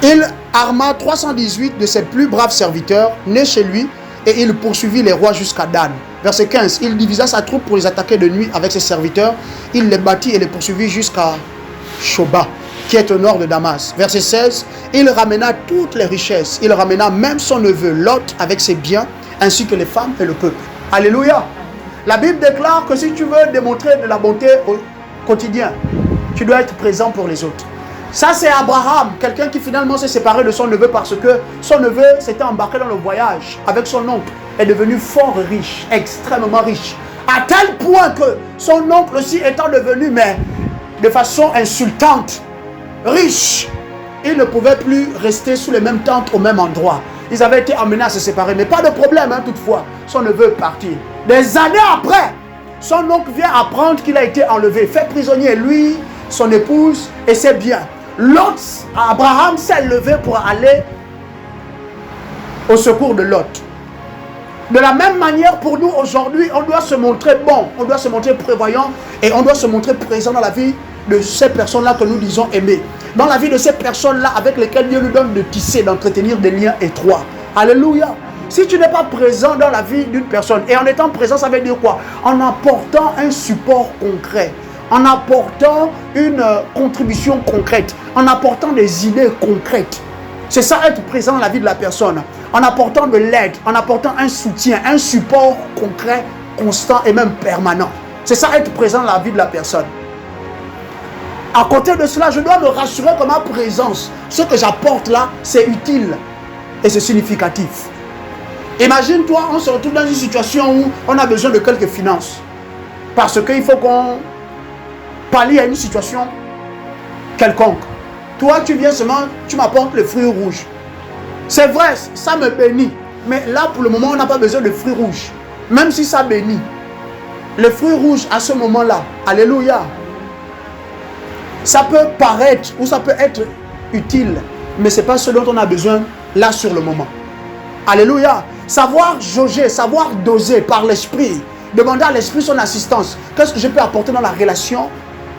il arma 318 de ses plus braves serviteurs, nés chez lui, et il poursuivit les rois jusqu'à Dan. Verset 15, il divisa sa troupe pour les attaquer de nuit avec ses serviteurs. Il les battit et les poursuivit jusqu'à Shoba, qui est au nord de Damas. Verset 16, il ramena toutes les richesses. Il ramena même son neveu Lot avec ses biens, ainsi que les femmes et le peuple. Alléluia. La Bible déclare que si tu veux démontrer de la bonté au quotidien, tu dois être présent pour les autres. Ça, c'est Abraham, quelqu'un qui finalement s'est séparé de son neveu parce que son neveu s'était embarqué dans le voyage avec son oncle, est devenu fort riche, extrêmement riche, à tel point que son oncle aussi étant devenu, mais de façon insultante, riche, il ne pouvait plus rester sous les mêmes tentes au même endroit. Ils avaient été amenés à se séparer, mais pas de problème, hein, toutefois. Son neveu est parti. Des années après, son oncle vient apprendre qu'il a été enlevé, fait prisonnier, lui, son épouse et ses biens. Lot, Abraham s'est levé pour aller au secours de Lot. De la même manière, pour nous aujourd'hui, on doit se montrer bon, on doit se montrer prévoyant et on doit se montrer présent dans la vie de ces personnes-là que nous disons aimer. Dans la vie de ces personnes-là avec lesquelles Dieu nous donne de tisser, d'entretenir des liens étroits. Alléluia. Si tu n'es pas présent dans la vie d'une personne, et en étant présent, ça veut dire quoi? En apportant un support concret, en apportant une contribution concrète, en apportant des idées concrètes. C'est ça, être présent dans la vie de la personne. En apportant de l'aide, en apportant un soutien, un support concret, constant et même permanent. C'est ça, être présent dans la vie de la personne. À côté de cela, je dois me rassurer que ma présence, ce que j'apporte là, c'est utile et c'est significatif. Imagine-toi, on se retrouve dans une situation où on a besoin de quelques finances. Parce qu'il faut qu'on pallie à une situation quelconque. Toi, tu viens seulement, tu m'apportes le fruit rouge. C'est vrai, ça me bénit. Mais là, pour le moment, on n'a pas besoin de fruits rouges. Même si ça bénit. Le fruit rouge, à ce moment-là, alléluia, ça peut paraître ou ça peut être utile. Mais ce n'est pas ce dont on a besoin là sur le moment. Alléluia. Savoir jauger, savoir doser par l'esprit. Demander à l'esprit son assistance. Qu'est-ce que je peux apporter dans la relation?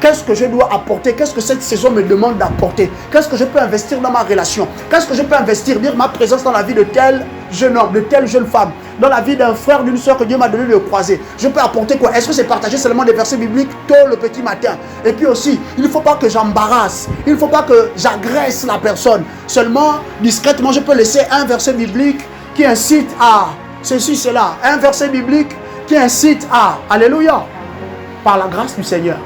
Qu'est-ce que je dois apporter? Qu'est-ce que cette saison me demande d'apporter? Qu'est-ce que je peux investir dans ma relation? Qu'est-ce que je peux investir, dire ma présence dans la vie de tel jeune homme, de telle jeune femme, dans la vie d'un frère, d'une soeur que Dieu m'a donné de croiser? Je peux apporter quoi? Est-ce que c'est partager seulement des versets bibliques tôt le petit matin? Et puis aussi, il ne faut pas que j'embarrasse, il ne faut pas que j'agresse la personne. Seulement, discrètement, je peux laisser un verset biblique qui incite à ceci, cela. Un verset biblique qui incite à, alléluia, par la grâce du Seigneur.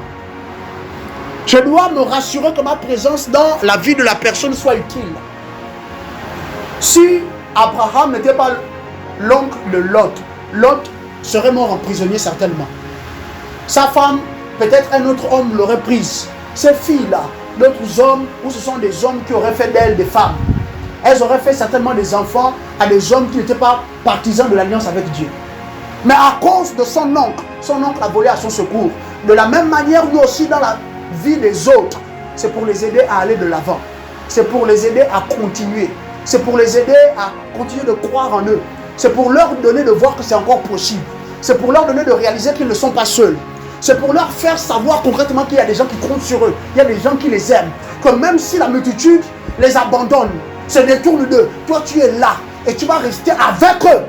Je dois me rassurer que ma présence dans la vie de la personne soit utile. Si Abraham n'était pas l'oncle de Lot, Lot serait mort en prisonnier certainement. Sa femme, peut-être un autre homme l'aurait prise. Ces filles-là, d'autres hommes, ou ce sont des hommes qui auraient fait d'elles des femmes. Elles auraient fait certainement des enfants à des hommes qui n'étaient pas partisans de l'alliance avec Dieu. Mais à cause de son oncle a volé à son secours. De la même manière, lui aussi dans la vie des autres, c'est pour les aider à aller de l'avant. C'est pour les aider à continuer. C'est pour les aider à continuer de croire en eux. C'est pour leur donner de voir que c'est encore possible. C'est pour leur donner de réaliser qu'ils ne sont pas seuls. C'est pour leur faire savoir concrètement qu'il y a des gens qui comptent sur eux. Il y a des gens qui les aiment. Que même si la multitude les abandonne, se détourne d'eux, toi tu es là et tu vas rester avec eux.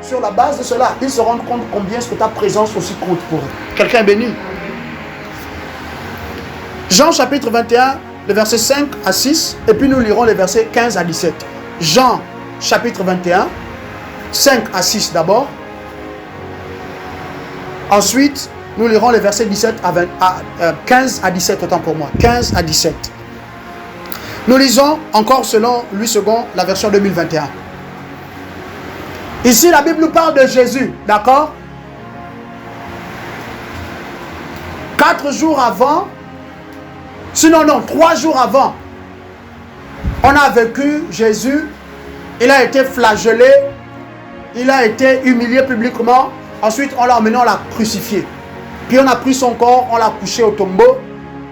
Sur la base de cela, ils se rendent compte combien est-ce que ta présence aussi compte pour eux. Quelqu'un est béni. Jean chapitre 21, le verset 5 à 6, et puis nous lirons les versets 15 à 17. Jean chapitre 21, 5 à 6 d'abord. Ensuite, nous lirons les versets 15 à 17, autant pour moi. 15 à 17. Nous lisons encore selon Louis II, la version 2021. Ici, la Bible nous parle de Jésus, d'accord? 4 jours avant, sinon non, 3 jours avant, on a vécu Jésus, il a été flagellé, il a été humilié publiquement, ensuite on l'a emmené, on l'a crucifié. Puis on a pris son corps, on l'a couché au tombeau,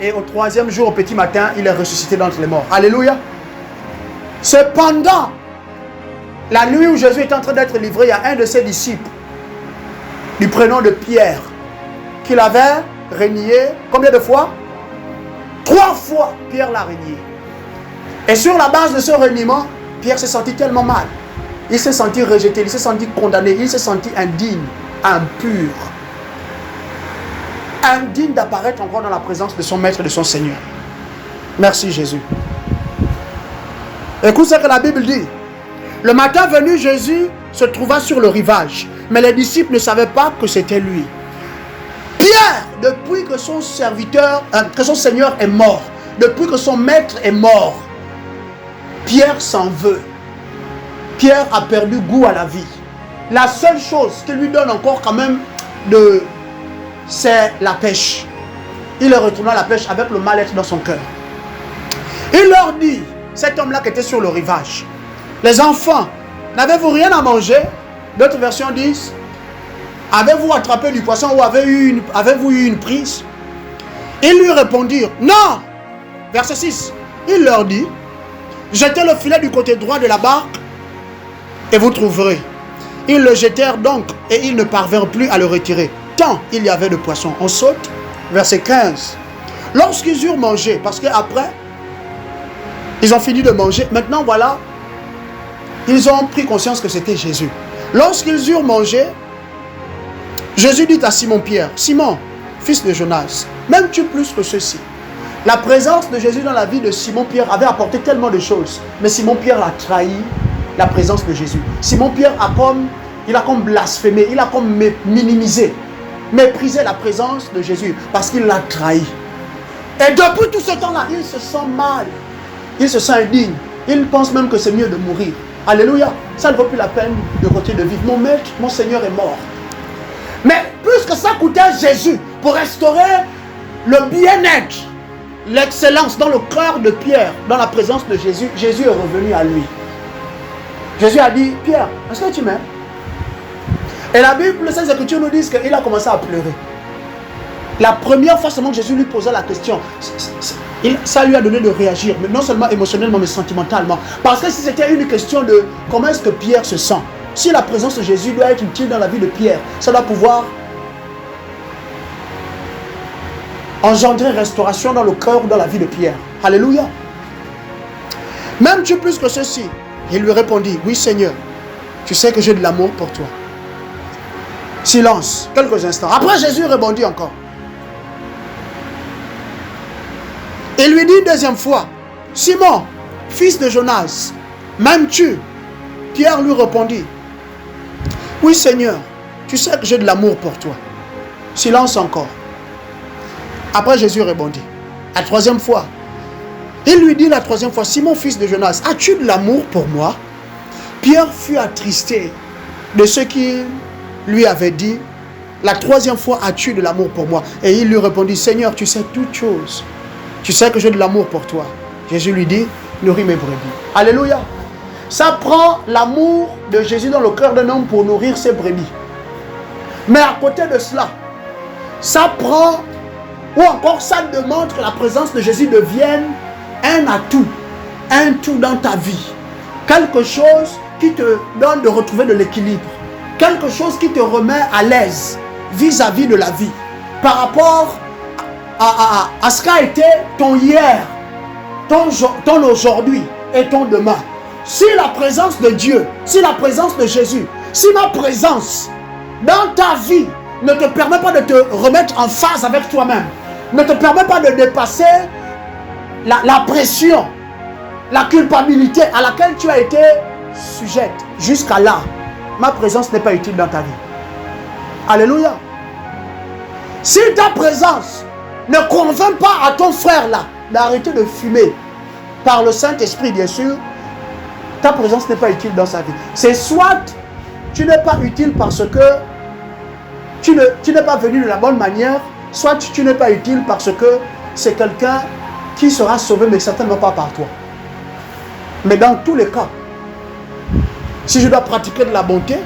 et au 3e jour, au petit matin, il est ressuscité d'entre les morts. Alléluia. Cependant, la nuit où Jésus est en train d'être livré, il y a un de ses disciples, du prénom de Pierre, qu'il avait renié, combien de fois? 3 fois, Pierre l'a renié. Et sur la base de ce reniement, Pierre s'est senti tellement mal. Il s'est senti rejeté, il s'est senti condamné, il s'est senti indigne, impur. Indigne d'apparaître encore dans la présence de son maître et de son Seigneur. Merci Jésus. Écoute ce que la Bible dit. Le matin venu, Jésus se trouva sur le rivage, mais les disciples ne savaient pas que c'était lui. Pierre, depuis que son serviteur, que son Seigneur est mort, depuis que son maître est mort, Pierre s'en veut. Pierre a perdu goût à la vie. La seule chose qui lui donne encore quand même c'est la pêche. Il est retourné à la pêche avec le mal-être dans son cœur. Il leur dit, cet homme-là qui était sur le rivage, les enfants, n'avez-vous rien à manger? D'autres versions disent, avez-vous attrapé du poisson ou avez-vous eu une prise? Ils lui répondirent, non. Verset 6, il leur dit, jetez le filet du côté droit de la barque et vous trouverez. Ils le jetèrent donc et ils ne parvinrent plus à le retirer, tant il y avait de poissons. On saute, verset 15. Lorsqu'ils eurent mangé, parce qu'après, ils ont fini de manger, maintenant voilà, ils ont pris conscience que c'était Jésus. Lorsqu'ils eurent mangé, Jésus dit à Simon-Pierre, Simon, fils de Jonas, m'aimes-tu plus que ceci? La présence de Jésus dans la vie de Simon-Pierre avait apporté tellement de choses, mais Simon-Pierre a trahi la présence de Jésus. Simon-Pierre a comme blasphémé, il a comme minimisé, méprisé la présence de Jésus parce qu'il l'a trahi. Et depuis tout ce temps-là, il se sent mal, il se sent indigne, il pense même que c'est mieux de mourir. Alléluia, ça ne vaut plus la peine de continuer de vivre. Mon maître, mon Seigneur est mort. Mais puisque ça coûtait à Jésus pour restaurer le bien-être, l'excellence dans le cœur de Pierre, dans la présence de Jésus, Jésus est revenu à lui. Jésus a dit, Pierre, est-ce que tu m'aimes? Et la Bible, les Saintes Écritures nous disent qu'il a commencé à pleurer. La première fois seulement que Jésus lui posait la question, ça lui a donné de réagir, mais non seulement émotionnellement, mais sentimentalement. Parce que si c'était une question de comment est-ce que Pierre se sent, si la présence de Jésus doit être utile dans la vie de Pierre, ça doit pouvoir engendrer restauration dans le cœur ou dans la vie de Pierre. Alléluia. M'aimes-tu plus que ceci? Il lui répondit, oui Seigneur, tu sais que j'ai de l'amour pour toi. Silence, quelques instants. Après Jésus répondit encore. Il lui dit une deuxième fois, Simon, fils de Jonas, m'aimes-tu? Pierre lui répondit, Oui Seigneur, tu sais que j'ai de l'amour pour toi. Silence encore. Après Jésus répondit. La troisième fois. Il lui dit la troisième fois, Simon fils de Jonas, as-tu de l'amour pour moi? Pierre fut attristé de ce qu'il lui avait dit. La troisième fois, as-tu de l'amour pour moi? Et il lui répondit, Seigneur, tu sais toutes choses. Tu sais que j'ai de l'amour pour toi. Jésus lui dit, nourris mes brebis. Alléluia. Ça prend l'amour de Jésus dans le cœur d'un homme pour nourrir ses brebis. Mais à côté de cela, ça prend, ou encore ça demande que la présence de Jésus devienne un atout dans ta vie. Quelque chose qui te donne de retrouver de l'équilibre. Quelque chose qui te remet à l'aise vis-à-vis de la vie. Par rapport à ce qu'a été ton hier, ton aujourd'hui et ton demain. Si la présence de Dieu, si la présence de Jésus, si ma présence dans ta vie ne te permet pas de te remettre en phase avec toi-même, ne te permet pas de dépasser la pression, la culpabilité à laquelle tu as été sujette, jusqu'à là, ma présence n'est pas utile dans ta vie. Alléluia. Si ta présence ne convainc pas à ton frère là d'arrêter de fumer, par le Saint-Esprit bien sûr, ta présence n'est pas utile dans sa vie. C'est soit tu n'es pas utile parce que tu n'es pas venu de la bonne manière, soit tu n'es pas utile parce que c'est quelqu'un qui sera sauvé, mais certainement pas par toi. Mais dans tous les cas, si je dois pratiquer de la bonté,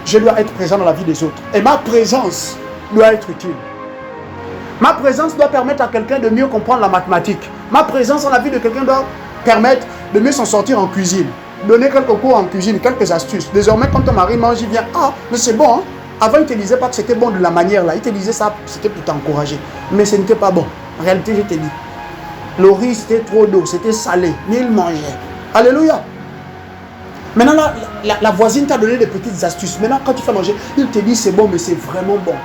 je dois être présent dans la vie des autres. Et ma présence doit être utile. Ma présence doit permettre à quelqu'un de mieux comprendre la mathématique. Ma présence dans la vie de quelqu'un doit permettre de mieux s'en sortir en cuisine. Donner quelques cours en cuisine, quelques astuces. Désormais, quand ton mari mange, il vient, ah, mais c'est bon, hein? Avant, il ne te disait pas que c'était bon de la manière là. Il te disait ça, c'était pour t'encourager. Mais ce n'était pas bon. En réalité, je te dis, le riz, c'était trop d'eau, c'était salé. Mais il mangeait. Alléluia. Maintenant, la voisine t'a donné des petites astuces. Maintenant, quand tu fais manger, il te dit c'est bon, mais c'est vraiment bon.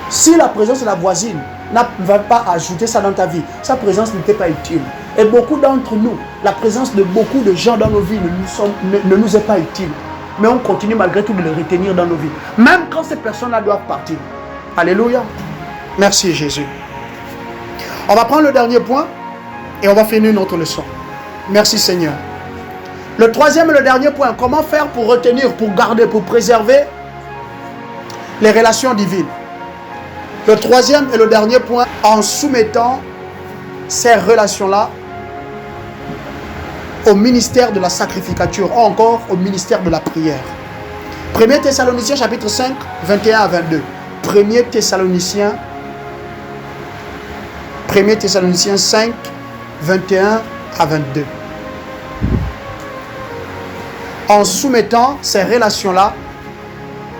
Si la présence de la voisine ne va pas ajouter ça dans ta vie, sa présence n'était pas utile. Et beaucoup d'entre nous, la présence de beaucoup de gens dans nos vies ne nous est pas utile. Mais on continue malgré tout de les retenir dans nos vies. Même quand ces personnes-là doivent partir. Alléluia. Merci Jésus. On va prendre le dernier point et on va finir notre leçon. Merci Seigneur. Le troisième et le dernier point, comment faire pour retenir, pour garder, pour préserver les relations divines. Le troisième et le dernier point, en soumettant ces relations-là au ministère de la sacrificature, ou encore au ministère de la prière. 1 Thessaloniciens chapitre 5, 21 à 22. 1 Thessaloniciens 5, 21 à 22. En soumettant ces relations-là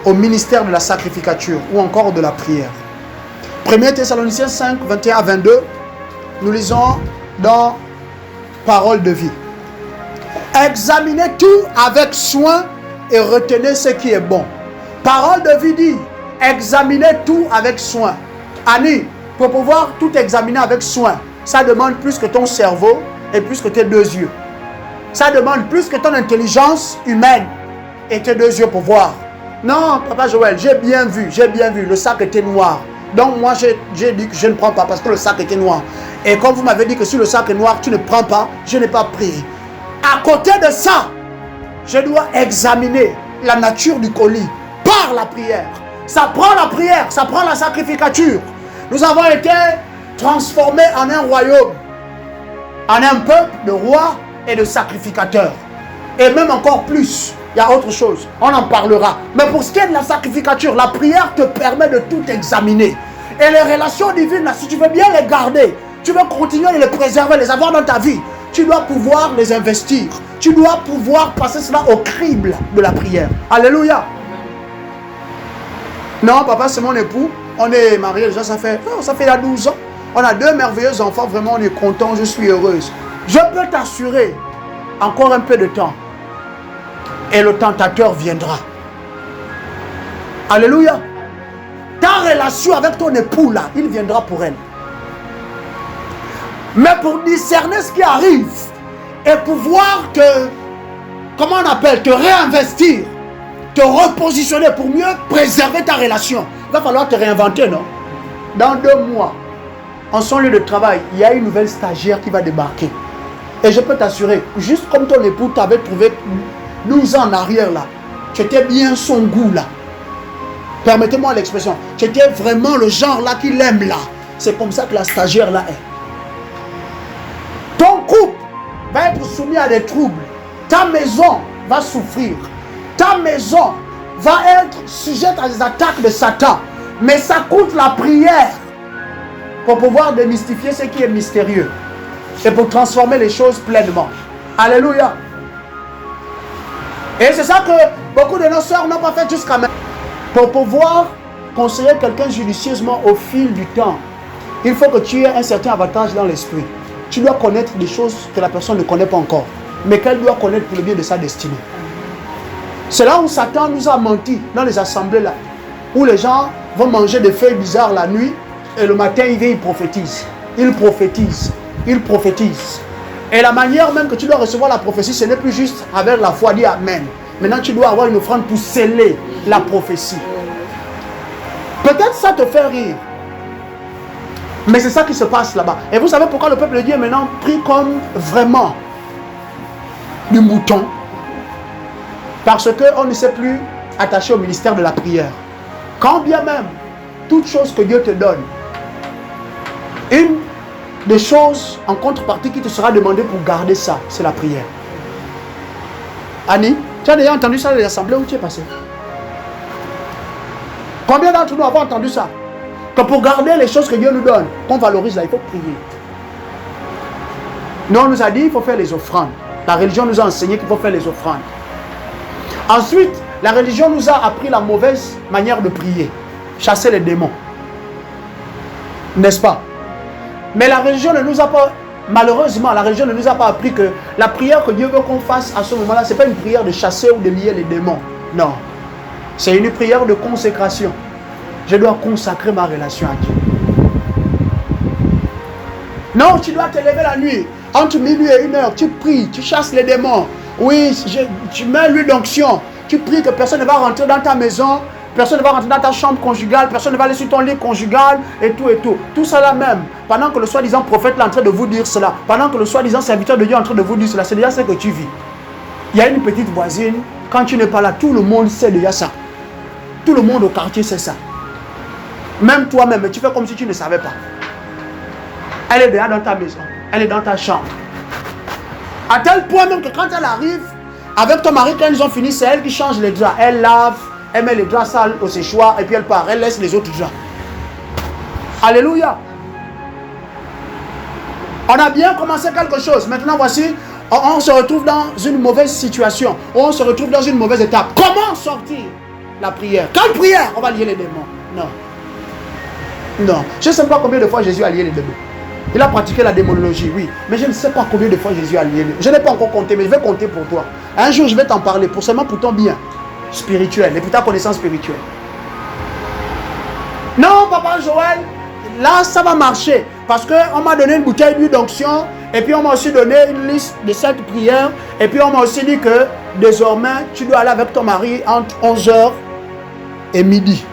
au ministère de la sacrificature ou encore de la prière. 1 Thessaloniciens 5, 21 à 22, nous lisons dans Parole de vie. Examinez tout avec soin et retenez ce qui est bon. Parole de vie dit, examinez tout avec soin. Annie, pour pouvoir tout examiner avec soin, ça demande plus que ton cerveau et plus que tes deux yeux. Ça demande plus que ton intelligence humaine et tes deux yeux pour voir. Non, Papa Joël, j'ai bien vu, le sac était noir. Donc moi, j'ai dit que je ne prends pas parce que le sac était noir. Et comme vous m'avez dit que si le sac est noir, tu ne prends pas, je n'ai pas pris. À côté de ça, je dois examiner la nature du colis par la prière. Ça prend la prière, ça prend la sacrificature. Nous avons été transformés en un royaume, en un peuple de rois et de sacrificateurs. Et même encore plus, il y a autre chose, on en parlera. Mais pour ce qui est de la sacrificature, la prière te permet de tout examiner. Et les relations divines, là, si tu veux bien les garder, tu veux continuer de les préserver, les avoir dans ta vie, tu dois pouvoir les investir. Tu dois pouvoir passer cela au crible de la prière. Alléluia. Non, papa, c'est mon époux. On est mariés déjà, ça fait il y a 12 ans. On a 2 merveilleux enfants, vraiment, on est content, je suis heureuse. Je peux t'assurer, encore un peu de temps, et le tentateur viendra. Alléluia. Ta relation avec ton époux, là, il viendra pour elle. Mais pour discerner ce qui arrive et pouvoir te, comment on appelle, te réinvestir, te repositionner, pour mieux préserver ta relation. Il va falloir te réinventer, non? Dans 2 mois, en son lieu de travail, il y a une nouvelle stagiaire qui va débarquer. Et je peux t'assurer, juste comme ton époux t'avait trouvé 12 ans en arrière là, tu étais bien son goût là. Permettez-moi l'expression. Tu étais vraiment le genre là qu'il aime là. C'est comme ça que la stagiaire là est. Ton couple va être soumis à des troubles. Ta maison va souffrir. Ta maison va être sujette à des attaques de Satan. Mais ça coûte la prière pour pouvoir démystifier ce qui est mystérieux et pour transformer les choses pleinement. Alléluia. Et c'est ça que beaucoup de nos sœurs n'ont pas fait jusqu'à maintenant. Pour pouvoir conseiller quelqu'un judicieusement au fil du temps, il faut que tu aies un certain avantage dans l'esprit. Tu dois connaître des choses que la personne ne connaît pas encore, mais qu'elle doit connaître pour le bien de sa destinée. C'est là où Satan nous a menti, dans les assemblées là, où les gens vont manger des feuilles bizarres la nuit, et le matin il vient, il prophétise. Il prophétise. Il prophétise. Et la manière même que tu dois recevoir la prophétie, ce n'est plus juste avec la foi, dis Amen. Maintenant, tu dois avoir une offrande pour sceller la prophétie. Peut-être ça te fait rire. Mais c'est ça qui se passe là-bas. Et vous savez pourquoi le peuple de Dieu est maintenant pris comme vraiment du mouton? Parce qu'on ne s'est plus attaché au ministère de la prière. Quand bien même, toute chose que Dieu te donne, une des choses en contrepartie qui te sera demandée pour garder ça, c'est la prière. Annie, tu as déjà entendu ça dans les assemblées où tu es passé? Combien d'entre nous avons entendu ça? Que pour garder les choses que Dieu nous donne, qu'on valorise là, il faut prier. Nous, on nous a dit qu'il faut faire les offrandes. La religion nous a enseigné qu'il faut faire les offrandes. Ensuite, la religion nous a appris la mauvaise manière de prier. Chasser les démons. N'est-ce pas? Mais la religion ne nous a pas, malheureusement, la religion ne nous a pas appris que la prière que Dieu veut qu'on fasse à ce moment-là, ce n'est pas une prière de chasser ou de lier les démons. Non. C'est une prière de consécration. Je dois consacrer ma relation à Dieu. Non, tu dois te lever la nuit. Entre minuit et 1h, tu pries, tu chasses les démons. Oui, tu mets l'huile d'onction. Tu pries que personne ne va rentrer dans ta maison. Personne ne va rentrer dans ta chambre conjugale. Personne ne va aller sur ton lit conjugal. Et tout et tout. Tout ça là même. Pendant que le soi-disant prophète est en train de vous dire cela. Pendant que le soi-disant serviteur de Dieu est en train de vous dire cela. C'est déjà ce que tu vis. Il y a une petite voisine. Quand tu n'es pas là, tout le monde sait déjà ça. Tout le monde au quartier sait ça. Même toi-même, tu fais comme si tu ne savais pas. Elle est déjà dans ta maison. Elle est dans ta chambre. À tel point même que quand elle arrive, avec ton mari, quand ils ont fini, c'est elle qui change les draps. Elle lave, elle met les draps sales au séchoir et puis elle part. Elle laisse les autres draps. Alléluia. On a bien commencé quelque chose. Maintenant, voici, on se retrouve dans une mauvaise situation. On se retrouve dans une mauvaise étape. Comment sortir la prière? Quelle prière? On va lier les démons. Non. Non. Je ne sais pas combien de fois Jésus a lié les démons. Il a pratiqué la démonologie, oui. Mais je ne sais pas combien de fois Jésus a lié les démons. Je n'ai pas encore compté, mais je vais compter pour toi. Un jour, je vais t'en parler, seulement pour ton bien spirituel et pour ta connaissance spirituelle. Non, papa Joël, là, ça va marcher. Parce qu'on m'a donné une bouteille d'huile d'onction. Et puis, on m'a aussi donné une liste de 7 prières. Et puis, on m'a aussi dit que désormais, tu dois aller avec ton mari entre 11h et midi.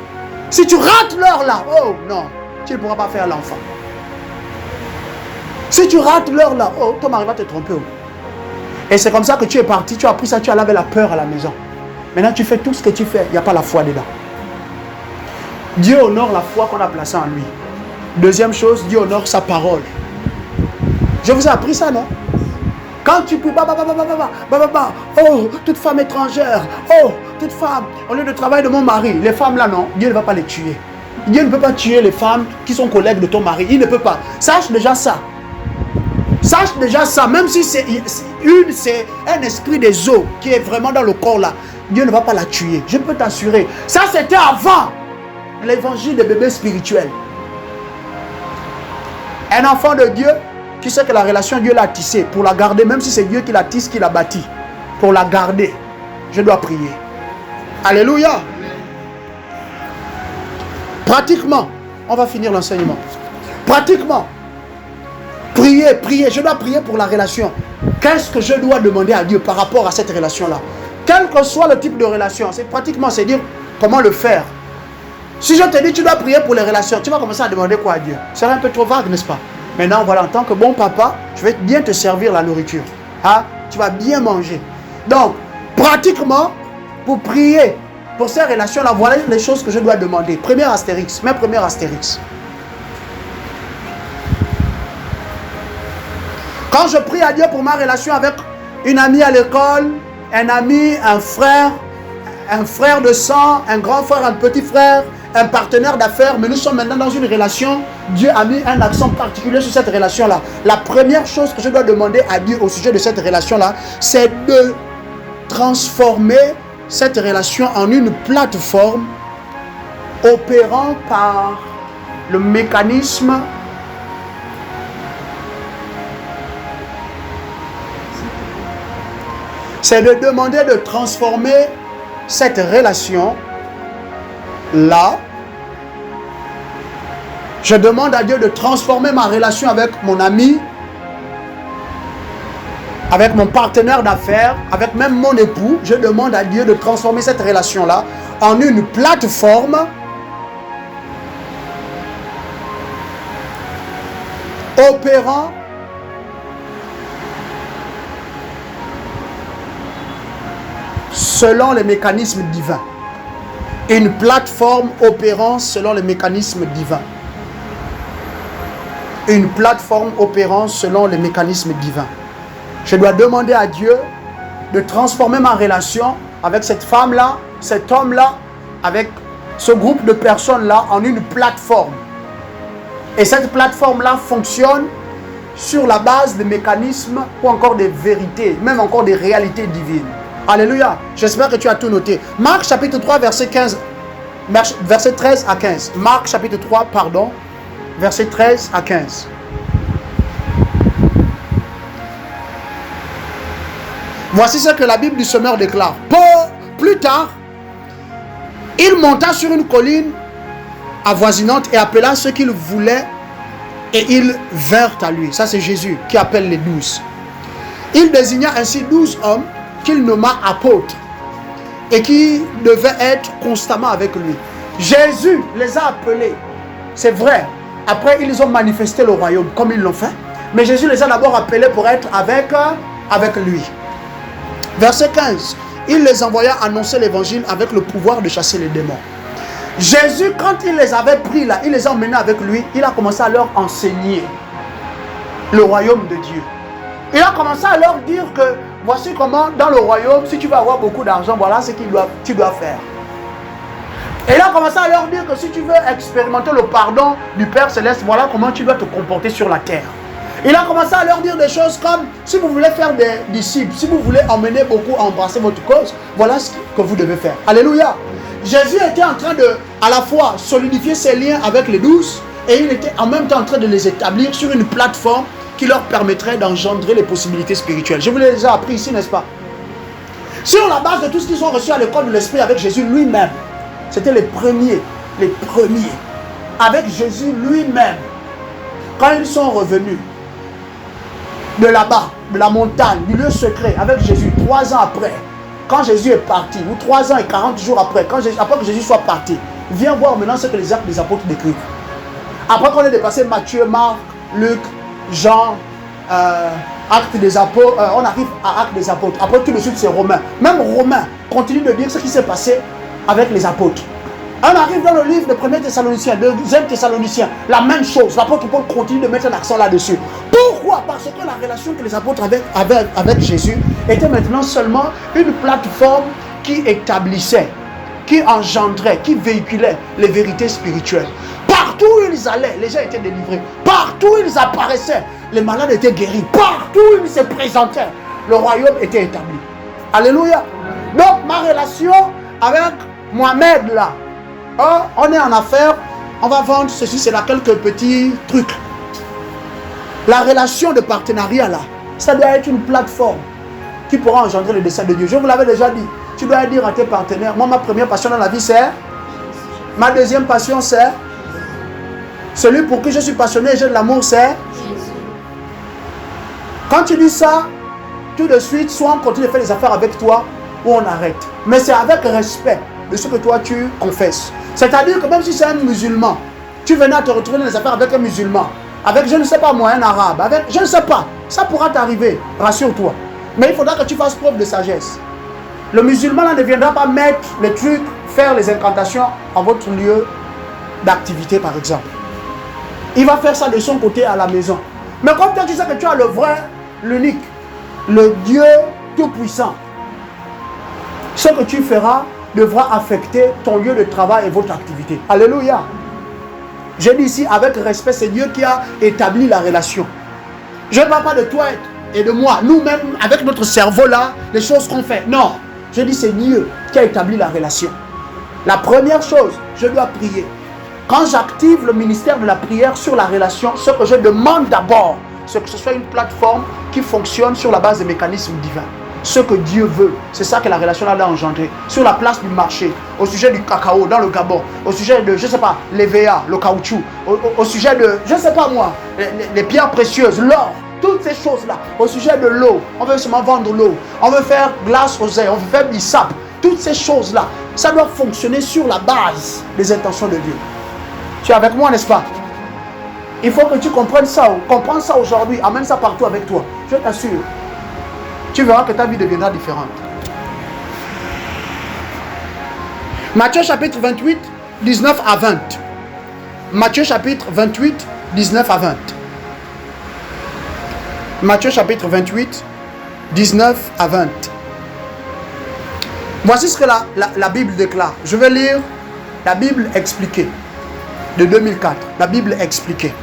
Si tu rates l'heure là, oh non, tu ne pourras pas faire l'enfant. Si tu rates l'heure là, oh, ton mari va te tromper. Oh. Et c'est comme ça que tu es parti, tu as pris ça, tu as lavé la peur à la maison. Maintenant, tu fais tout ce que tu fais, il n'y a pas la foi dedans. Dieu honore la foi qu'on a placée en lui. Deuxième chose, Dieu honore sa parole. Je vous ai appris ça, non? Quand tu pries, oh, toute femme étrangère, oh, toute femme, au lieu de travail de mon mari, les femmes là, non, Dieu ne va pas les tuer. Dieu ne peut pas tuer les femmes qui sont collègues de ton mari. Il ne peut pas. Sache déjà ça. Sache déjà ça. Même si c'est un esprit des eaux qui est vraiment dans le corps là, Dieu ne va pas la tuer. Je peux t'assurer. Ça, c'était avant l'évangile des bébés spirituels. Un enfant de Dieu qui sait que la relation Dieu l'a tissée, pour la garder, même si c'est Dieu qui la tisse, qui l'a bâtie, pour la garder, je dois prier. Alléluia. Pratiquement, on va finir l'enseignement. Pratiquement, prier, je dois prier pour la relation. Qu'est-ce que je dois demander à Dieu par rapport à cette relation-là? Quel que soit le type de relation, c'est pratiquement, c'est dire comment le faire. Si je te dis tu dois prier pour les relations, tu vas commencer à demander quoi à Dieu? C'est un peu trop vague, n'est-ce pas? Maintenant, voilà, en tant que bon papa, je vais bien te servir la nourriture. Hein? Tu vas bien manger. Donc, pratiquement, pour prier pour ces relations-là, voilà les choses que je dois demander. Premier astérix, mes premiers astérix. Quand je prie à Dieu pour ma relation avec une amie à l'école, un ami, un frère de sang, un grand frère, un petit frère, un partenaire d'affaires, mais nous sommes maintenant dans une relation, Dieu a mis un accent particulier sur cette relation-là. La première chose que je dois demander à Dieu au sujet de cette relation-là, c'est de transformer cette relation en une plateforme opérant par le mécanisme c'est de demander de transformer cette relation-là. Je demande à Dieu de transformer ma relation avec mon ami, avec mon partenaire d'affaires, avec même mon époux. Je demande à Dieu de transformer cette relation-là en une plateforme opérant selon les mécanismes divins. Une plateforme opérant selon les mécanismes divins. Une plateforme opérant selon les mécanismes divins. Je dois demander à Dieu de transformer ma relation avec cette femme-là, cet homme-là, avec ce groupe de personnes-là en une plateforme. Et cette plateforme-là fonctionne sur la base des mécanismes ou encore des vérités, même encore des réalités divines. Alléluia. J'espère que tu as tout noté. Marc chapitre 3, verset 15, verset 13 à 15. Marc chapitre 3, pardon, verset 13 à 15. Voici ce que la Bible du semeur déclare. Plus tard, il monta sur une colline avoisinante et appela ceux qu'il voulait et ils vinrent à lui. Ça c'est Jésus qui appelle les 12. Il désigna ainsi 12 hommes qu'il nomma apôtres et qui devaient être constamment avec lui. Jésus les a appelés, c'est vrai. Après, ils ont manifesté le royaume comme ils l'ont fait. Mais Jésus les a d'abord appelés pour être avec lui. Verset 15. Il les envoya annoncer l'évangile avec le pouvoir de chasser les démons. Jésus, quand il les avait pris là, il les a emmenés avec lui, il a commencé à leur enseigner le royaume de Dieu. Il a commencé à leur dire que voici comment dans le royaume, si tu veux avoir beaucoup d'argent, voilà ce que tu dois faire. Et il a commencé à leur dire que si tu veux expérimenter le pardon du Père Céleste, voilà comment tu dois te comporter sur la terre. Il a commencé à leur dire des choses comme, si vous voulez faire des disciples, si vous voulez emmener beaucoup à embrasser votre cause, voilà ce que vous devez faire. Alléluia. Jésus était en train de, à la fois, solidifier ses liens avec les 12 et il était en même temps en train de les établir sur une plateforme qui leur permettrait d'engendrer les possibilités spirituelles. Je vous l'ai déjà appris ici, n'est-ce pas? Sur la base de tout ce qu'ils ont reçu à l'école de l'Esprit avec Jésus lui-même, c'était les premiers, avec Jésus lui-même. Quand ils sont revenus de là-bas, de la montagne, du lieu secret, avec Jésus, 3 ans après, quand Jésus est parti, ou 3 ans et 40 jours après, après que Jésus soit parti, viens voir maintenant ce que les actes des apôtres décrivent. Après qu'on ait dépassé Matthieu, Marc, Luc, Jean, actes des apôtres, on arrive à actes des apôtres. Après tout de suite c'est Romains. Même Romains continue de dire ce qui s'est passé avec les apôtres. On arrive dans le livre de 1er Thessaloniciens, 2e Thessaloniciens, la même chose. L'apôtre Paul continue de mettre un accent là-dessus. Pourquoi? Parce que la relation que les apôtres avaient avec Jésus était maintenant seulement une plateforme qui établissait, qui engendrait, qui véhiculait les vérités spirituelles. Partout où ils allaient, les gens étaient délivrés. Partout où ils apparaissaient, les malades étaient guéris. Partout où ils se présentaient, le royaume était établi. Alléluia. Donc ma relation avec Mohamed là, on est en affaires, on va vendre ceci, c'est là quelques petits trucs. La relation de partenariat là, ça doit être une plateforme qui pourra engendrer le dessein de Dieu. Je vous l'avais déjà dit. Tu dois dire à tes partenaires, moi ma première passion dans la vie c'est, ma deuxième passion c'est, celui pour qui je suis passionné et j'ai de l'amour c'est Jésus. Quand tu dis ça, tout de suite, soit on continue de faire des affaires avec toi, où on arrête. Mais c'est avec respect de ce que toi tu confesses. C'est-à-dire que même si c'est un musulman, tu venais à te retrouver dans les affaires avec un musulman, avec je ne sais pas moi, un arabe, avec je ne sais pas, ça pourra t'arriver, rassure-toi. Mais il faudra que tu fasses preuve de sagesse. Le musulman là ne viendra pas mettre les trucs, faire les incantations en votre lieu d'activité par exemple. Il va faire ça de son côté à la maison. Mais comme toi tu sais que tu as le vrai, l'unique, le Dieu tout-puissant, ce que tu feras devra affecter ton lieu de travail et votre activité. Alléluia. Je dis ici avec respect, c'est Dieu qui a établi la relation. Je ne parle pas de toi et de moi, nous-mêmes avec notre cerveau là, les choses qu'on fait. Non, je dis c'est Dieu qui a établi la relation. La première chose, je dois prier. Quand j'active le ministère de la prière sur la relation, ce que je demande d'abord, c'est que ce soit une plateforme qui fonctionne sur la base des mécanismes divins. Ce que Dieu veut, c'est ça que la relation là a engendré. Sur la place du marché, au sujet du cacao dans le Gabon, au sujet de, je ne sais pas, l'EVA, le caoutchouc, au sujet de, je ne sais pas moi, les pierres précieuses, l'or, toutes ces choses-là, au sujet de l'eau, on veut seulement vendre l'eau, on veut faire glace aux ailes, on veut faire bissap, toutes ces choses-là, ça doit fonctionner sur la base des intentions de Dieu. Tu es avec moi, n'est-ce pas? Il faut que tu comprennes ça, comprends ça aujourd'hui, amène ça partout avec toi, je t'assure. Tu verras que ta vie deviendra différente. Matthieu chapitre 28, 19 à 20. Matthieu chapitre 28, 19 à 20. Matthieu chapitre 28, 19 à 20. Voici ce que la Bible déclare. Je vais lire la Bible expliquée de 2004. La Bible expliquée.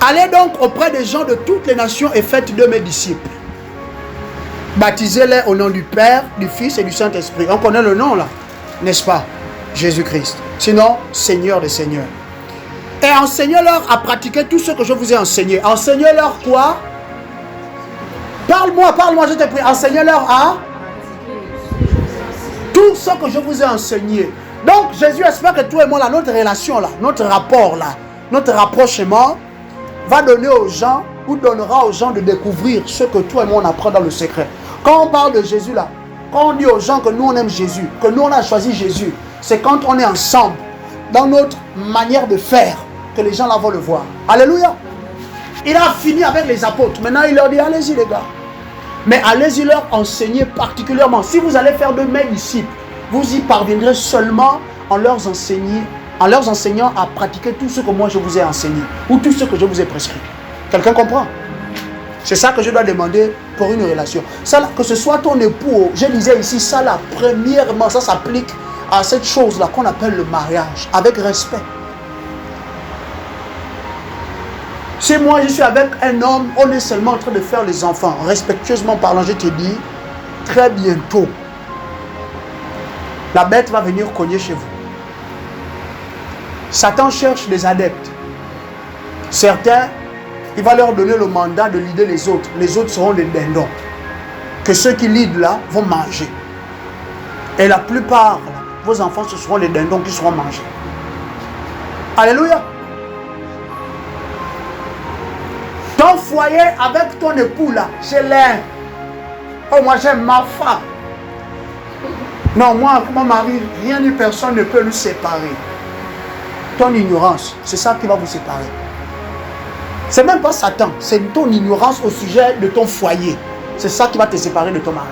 Allez donc auprès des gens de toutes les nations et faites de mes disciples. Baptisez-les au nom du Père, du Fils et du Saint-Esprit. On connaît le nom là, n'est-ce pas? Jésus-Christ. Sinon, Seigneur des Seigneurs. Et enseignez-leur à pratiquer tout ce que je vous ai enseigné. Enseignez-leur quoi? Parle-moi, je te prie. Enseignez-leur à tout ce que je vous ai enseigné. Donc, Jésus espère que toi et moi, là, notre relation là, notre rapport là, notre rapprochement va donner aux gens ou donnera aux gens de découvrir ce que toi et moi on apprend dans le secret. Quand on parle de Jésus là, quand on dit aux gens que nous on aime Jésus, que nous on a choisi Jésus, c'est quand on est ensemble, dans notre manière de faire, que les gens là vont le voir. Alléluia. Il a fini avec les apôtres. Maintenant il leur dit, allez-y les gars. Mais allez-y leur enseigner particulièrement. Si vous allez faire de mes disciples, vous y parviendrez seulement en leur enseignant à pratiquer tout ce que moi je vous ai enseigné, ou tout ce que je vous ai prescrit. Quelqu'un comprend? C'est ça que je dois demander pour une relation. Ça, que ce soit ton époux, je disais ici, ça là, premièrement, ça s'applique à cette chose-là qu'on appelle le mariage, avec respect. Si moi je suis avec un homme, on est seulement en train de faire les enfants, respectueusement parlant, je te dis, très bientôt, la bête va venir cogner chez vous. Satan cherche des adeptes. Certains, il va leur donner le mandat de leader les autres. Les autres seront des dindons. Que ceux qui leadent là vont manger. Et la plupart, là, vos enfants, ce seront les dindons qui seront mangés. Alléluia. Ton foyer avec ton époux là, je l'aime. Oh, moi j'aime ma femme. Non, moi, mon mari, rien ni personne ne peut nous séparer. Ton ignorance, c'est ça qui va vous séparer. C'est même pas Satan, c'est ton ignorance au sujet de ton foyer. C'est ça qui va te séparer de ton mari.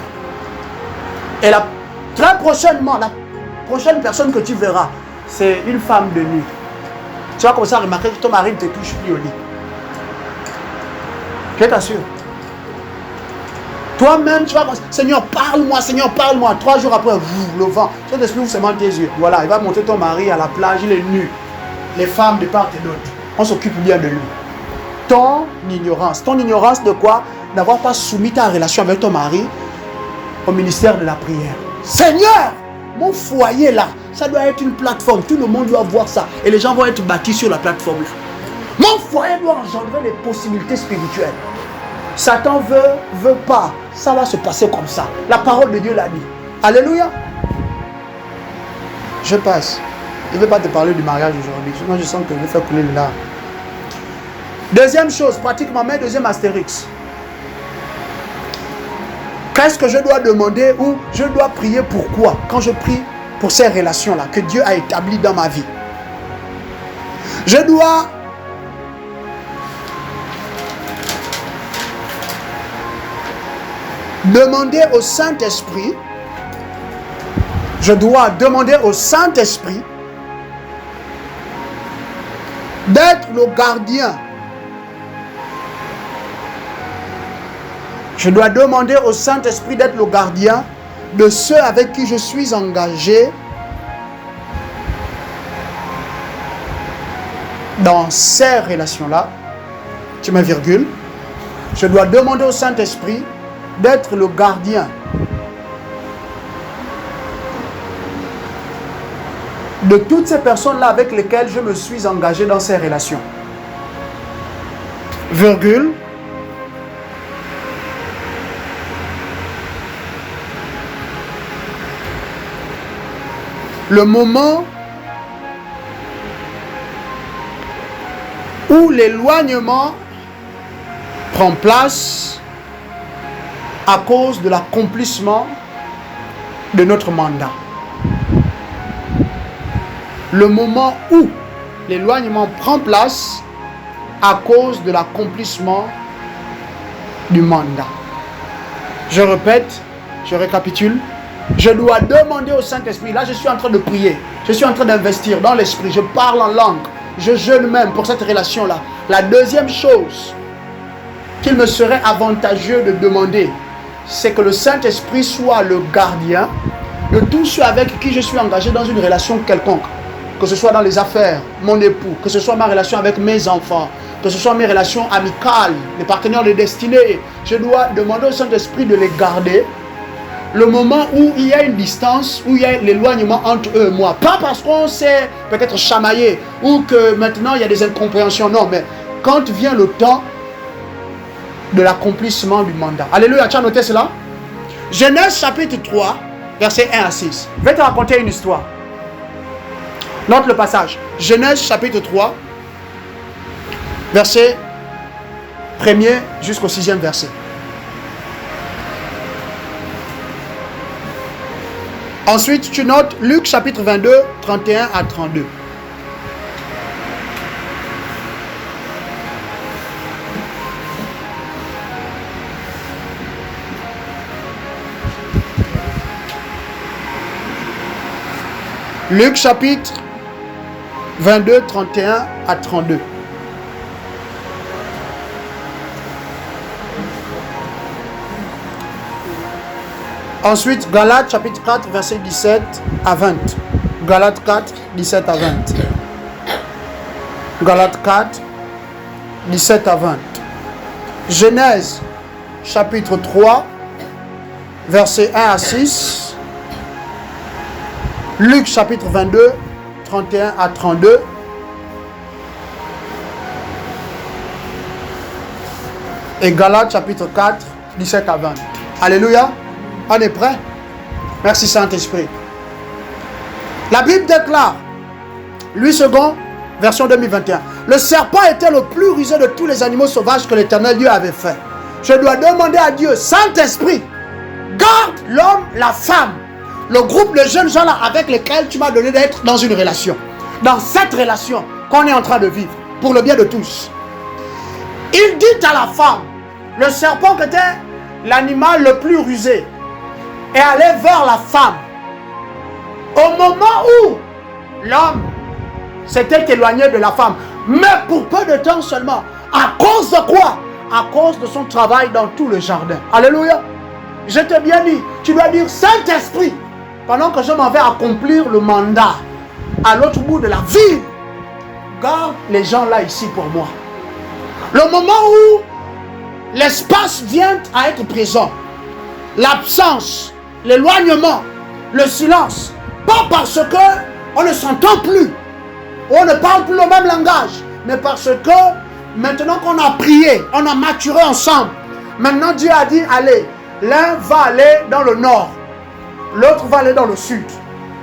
Et très prochainement, la prochaine personne que tu verras, c'est une femme de nuit. Tu vas commencer à remarquer que ton mari ne te touche plus au lit. Je t'assure. Toi-même, tu vas penser, Seigneur, parle-moi, Seigneur, parle-moi. 3 jours après, le vent. Cet esprit vous seulement tes yeux. Voilà, il va monter ton mari à la plage, il est nu. Les femmes de part et d'autre. On s'occupe bien de lui. Ton ignorance de quoi? D'avoir pas soumis ta relation avec ton mari au ministère de la prière. Seigneur, mon foyer là, ça doit être une plateforme. Tout le monde doit voir ça. Et les gens vont être bâtis sur la plateforme là. Mon foyer doit engendrer des possibilités spirituelles. Satan veut pas. Ça va se passer comme ça. La parole de Dieu l'a dit. Alléluia. Je passe. Je ne vais pas te parler du mariage aujourd'hui. Sinon, je sens que je vais faire couler le larmes. Deuxième chose, pratique ma main, deuxième astérix. Qu'est-ce que je dois demander ou je dois prier pourquoi? Quand je prie pour ces relations-là que Dieu a établies dans ma vie. Je dois demander au Saint-Esprit, d'être le gardien. Je dois demander au Saint-Esprit d'être le gardien de ceux avec qui je suis engagé dans ces relations-là. Tu mets virgule. Je dois demander au Saint-Esprit d'être le gardien de toutes ces personnes-là avec lesquelles je me suis engagé dans ces relations. Virgule. Le moment où l'éloignement prend place à cause de l'accomplissement de notre mandat. Le moment où l'éloignement prend place à cause de l'accomplissement du mandat. Je répète, je récapitule. Je dois demander au Saint-Esprit. Là, je suis en train de prier. Je suis en train d'investir dans l'esprit. Je parle en langue. Je jeûne même pour cette relation-là. La deuxième chose qu'il me serait avantageux de demander, c'est que le Saint-Esprit soit le gardien de tous ceux avec qui je suis engagé dans une relation quelconque. Que ce soit dans les affaires, mon époux, que ce soit ma relation avec mes enfants, que ce soit mes relations amicales, les partenaires de destinée. Je dois demander au Saint-Esprit de les garder. Le moment où il y a une distance, où il y a l'éloignement entre eux et moi. Pas parce qu'on s'est peut-être chamaillé ou que maintenant il y a des incompréhensions. Non, mais quand vient le temps de l'accomplissement du mandat. Alléluia, tu as noté cela? Genèse chapitre 3, versets 1 à 6. Je vais te raconter une histoire. Note le passage. Genèse chapitre 3, verset 1er jusqu'au 6e verset. Ensuite, tu notes Luc chapitre 22, 31 à 32. Luc chapitre 22, 31 à 32. Ensuite, Galates chapitre 4, verset 17 à 20. Galates 4, 17 à 20. Galates 4, 17 à 20. Genèse chapitre 3, verset 1 à 6. Luc chapitre 22, 31 à 32. Et Galates chapitre 4, 17 à 20. Alléluia. On est prêt? Merci Saint-Esprit. La Bible déclare, Louis II, version 2021. Le serpent était le plus rusé de tous les animaux sauvages que l'Éternel Dieu avait fait. Je dois demander à Dieu, Saint-Esprit, garde l'homme, la femme, le groupe de jeunes gens là avec lesquels tu m'as donné d'être dans une relation. Dans cette relation qu'on est en train de vivre, pour le bien de tous. Il dit à la femme, le serpent qui était l'animal le plus rusé, et aller vers la femme. Au moment où l'homme s'était éloigné de la femme, mais pour peu de temps seulement. À cause de quoi? À cause de son travail dans tout le jardin. Alléluia. Je t'ai bien dit, tu dois dire Saint-Esprit, pendant que je m'en vais accomplir le mandat à l'autre bout de la ville, garde les gens là ici pour moi. Le moment où l'espace vient à être présent, l'absence, l'éloignement, le silence, pas parce que on ne s'entend plus, on ne parle plus le même langage, mais parce que maintenant qu'on a prié, on a maturé ensemble, maintenant Dieu a dit allez, l'un va aller dans le nord, l'autre va aller dans le sud,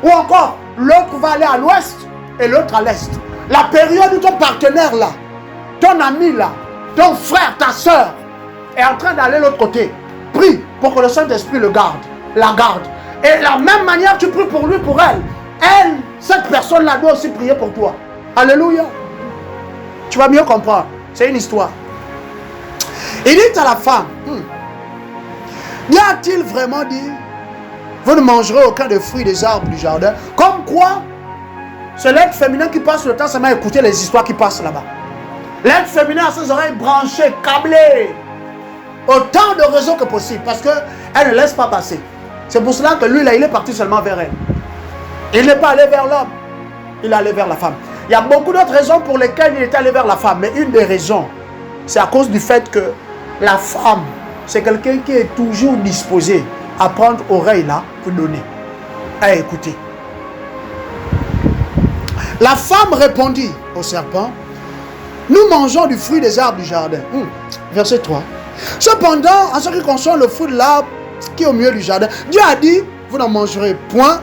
ou encore l'autre va aller à l'ouest et l'autre à l'est. La période où ton partenaire là, ton ami là, ton frère, ta soeur est en train d'aller de l'autre côté, prie pour que le Saint-Esprit la garde. Et de la même manière, tu pries pour lui, pour elle. Elle, cette personne-là doit aussi prier pour toi. Alléluia. Tu vas mieux comprendre. C'est une histoire. Il dit à la femme, y a-t-il vraiment dit, vous ne mangerez aucun des fruits des arbres du jardin? Comme quoi, c'est l'être féminin qui passe le temps seulement à écouter les histoires qui passent là-bas. L'être féminin a ses oreilles branchées, câblées. Autant de raisons que possible. Parce qu'elle ne laisse pas passer. C'est pour cela que lui, là, il est parti seulement vers elle. Il n'est pas allé vers l'homme. Il est allé vers la femme. Il y a beaucoup d'autres raisons pour lesquelles il est allé vers la femme. Mais une des raisons, c'est à cause du fait que la femme, c'est quelqu'un qui est toujours disposé à prendre oreille là pour donner, à écouter. La femme répondit au serpent, nous mangeons du fruit des arbres du jardin. Verset 3. Cependant, en ce qui concerne le fruit de l'arbre qui est au milieu du jardin, Dieu a dit, vous n'en mangerez point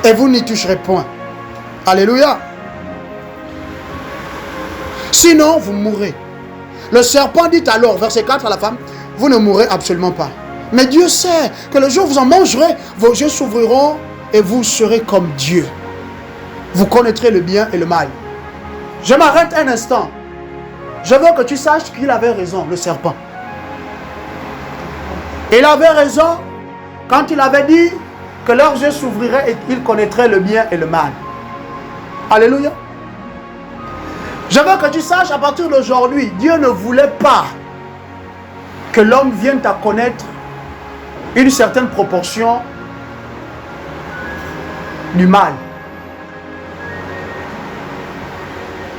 et vous n'y toucherez point. Alléluia. Sinon, vous mourrez. Le serpent dit alors, verset 4 à la femme, vous ne mourrez absolument pas. Mais Dieu sait que le jour où vous en mangerez, vos yeux s'ouvriront et vous serez comme Dieu. Vous connaîtrez le bien et le mal. Je m'arrête un instant. Je veux que tu saches qu'il avait raison, le serpent. Il avait raison quand il avait dit que leurs yeux s'ouvriraient et qu'ils connaîtraient le bien et le mal. Alléluia. Je veux que tu saches, à partir d'aujourd'hui, Dieu ne voulait pas que l'homme vienne à connaître une certaine proportion du mal.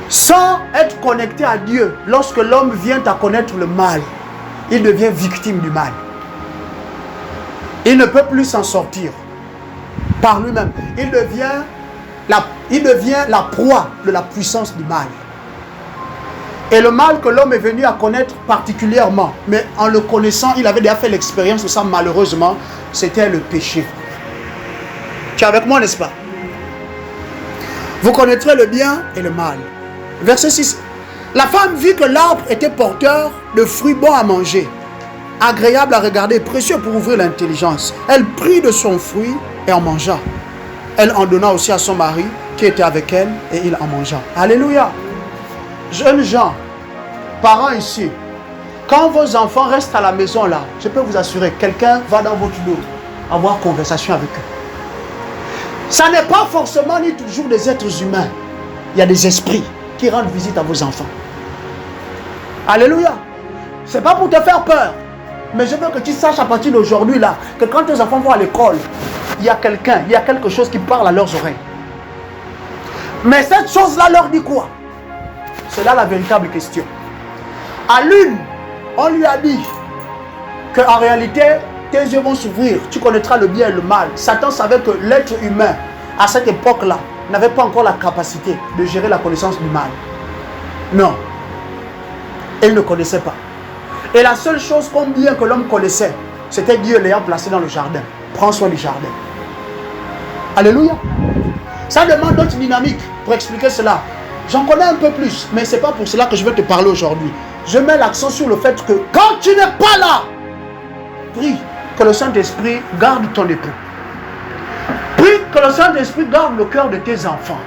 Sans être connecté à Dieu, lorsque l'homme vient à connaître le mal, il devient victime du mal. Il ne peut plus s'en sortir par lui-même. Il devient la proie de la puissance du mal. Et le mal que l'homme est venu à connaître particulièrement, mais en le connaissant, il avait déjà fait l'expérience de ça malheureusement, c'était le péché. Tu es avec moi, n'est-ce pas? Vous connaîtrez le bien et le mal. Verset 6. La femme vit que l'arbre était porteur de fruits bons à manger, agréable à regarder, précieux pour ouvrir l'intelligence. Elle prit de son fruit et en mangea. Elle en donna aussi à son mari qui était avec elle et il en mangea. Alléluia. Jeunes gens, parents ici, quand vos enfants restent à la maison là, je peux vous assurer, quelqu'un va dans votre dos avoir conversation avec eux. Ça n'est pas forcément ni toujours des êtres humains. Il y a des esprits qui rendent visite à vos enfants. Alléluia. Ce n'est pas pour te faire peur. Mais je veux que tu saches à partir d'aujourd'hui là, que quand tes enfants vont à l'école, il y a quelqu'un, il y a quelque chose qui parle à leurs oreilles. Mais cette chose-là leur dit quoi? C'est là la véritable question. À l'une, on lui a dit qu'en réalité, tes yeux vont s'ouvrir, tu connaîtras le bien et le mal. Satan savait que l'être humain, à cette époque-là, n'avait pas encore la capacité de gérer la connaissance du mal. Non. Il ne connaissait pas. Et la seule chose combien que l'homme connaissait, c'était Dieu l'ayant placé dans le jardin. Prends soin du jardin. Alléluia. Ça demande d'autres dynamiques pour expliquer cela. J'en connais un peu plus, mais ce n'est pas pour cela que je vais te parler aujourd'hui. Je mets l'accent sur le fait que quand tu n'es pas là, prie que le Saint-Esprit garde ton époux. Prie que le Saint-Esprit garde le cœur de tes enfants.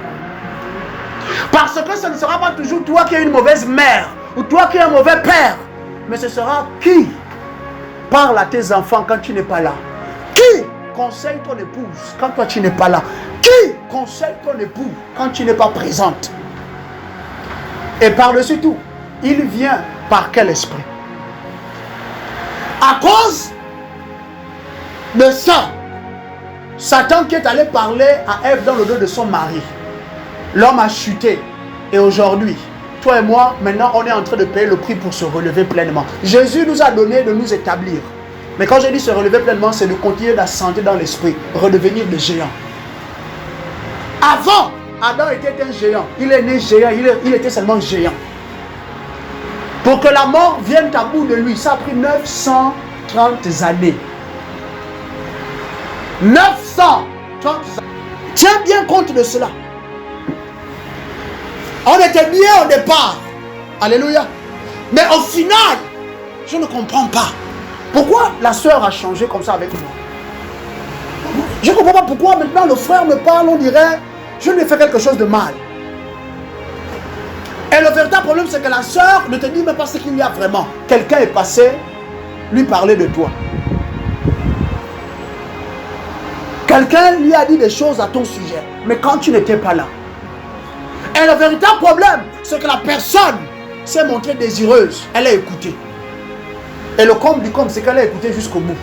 Parce que ce ne sera pas toujours toi qui es une mauvaise mère ou toi qui es un mauvais père, mais ce sera qui parle à tes enfants quand tu n'es pas là. Qui conseille ton épouse quand toi tu n'es pas là. Qui conseille ton époux quand tu n'es pas présente. Et par-dessus tout, il vient par quel esprit? À cause de ça, Satan qui est allé parler à Ève dans le dos de son mari, l'homme a chuté. Et aujourd'hui, toi et moi, maintenant, on est en train de payer le prix pour se relever pleinement. Jésus nous a donné de nous établir. Mais quand je dis se relever pleinement, c'est de continuer d'ascender dans l'esprit, redevenir des géants. Avant, Adam était un géant. Il est né géant, il était seulement géant. Pour que la mort vienne à bout de lui, ça a pris 930 années. 930 années. Tiens bien compte de cela. On était bien au départ. Alléluia. Mais au final, je ne comprends pas. Pourquoi la sœur a changé comme ça avec moi? Je ne comprends pas pourquoi maintenant le frère me parle, on dirait, je lui ai fait quelque chose de mal. Et le véritable problème, c'est que la sœur ne te dit même pas ce qu'il y a vraiment. Quelqu'un est passé lui parler de toi. Quelqu'un lui a dit des choses à ton sujet, mais quand tu n'étais pas là. Et le véritable problème, c'est que la personne s'est montrée désireuse. Elle a écouté. Et le comble du comble, c'est qu'elle a écouté jusqu'au bout.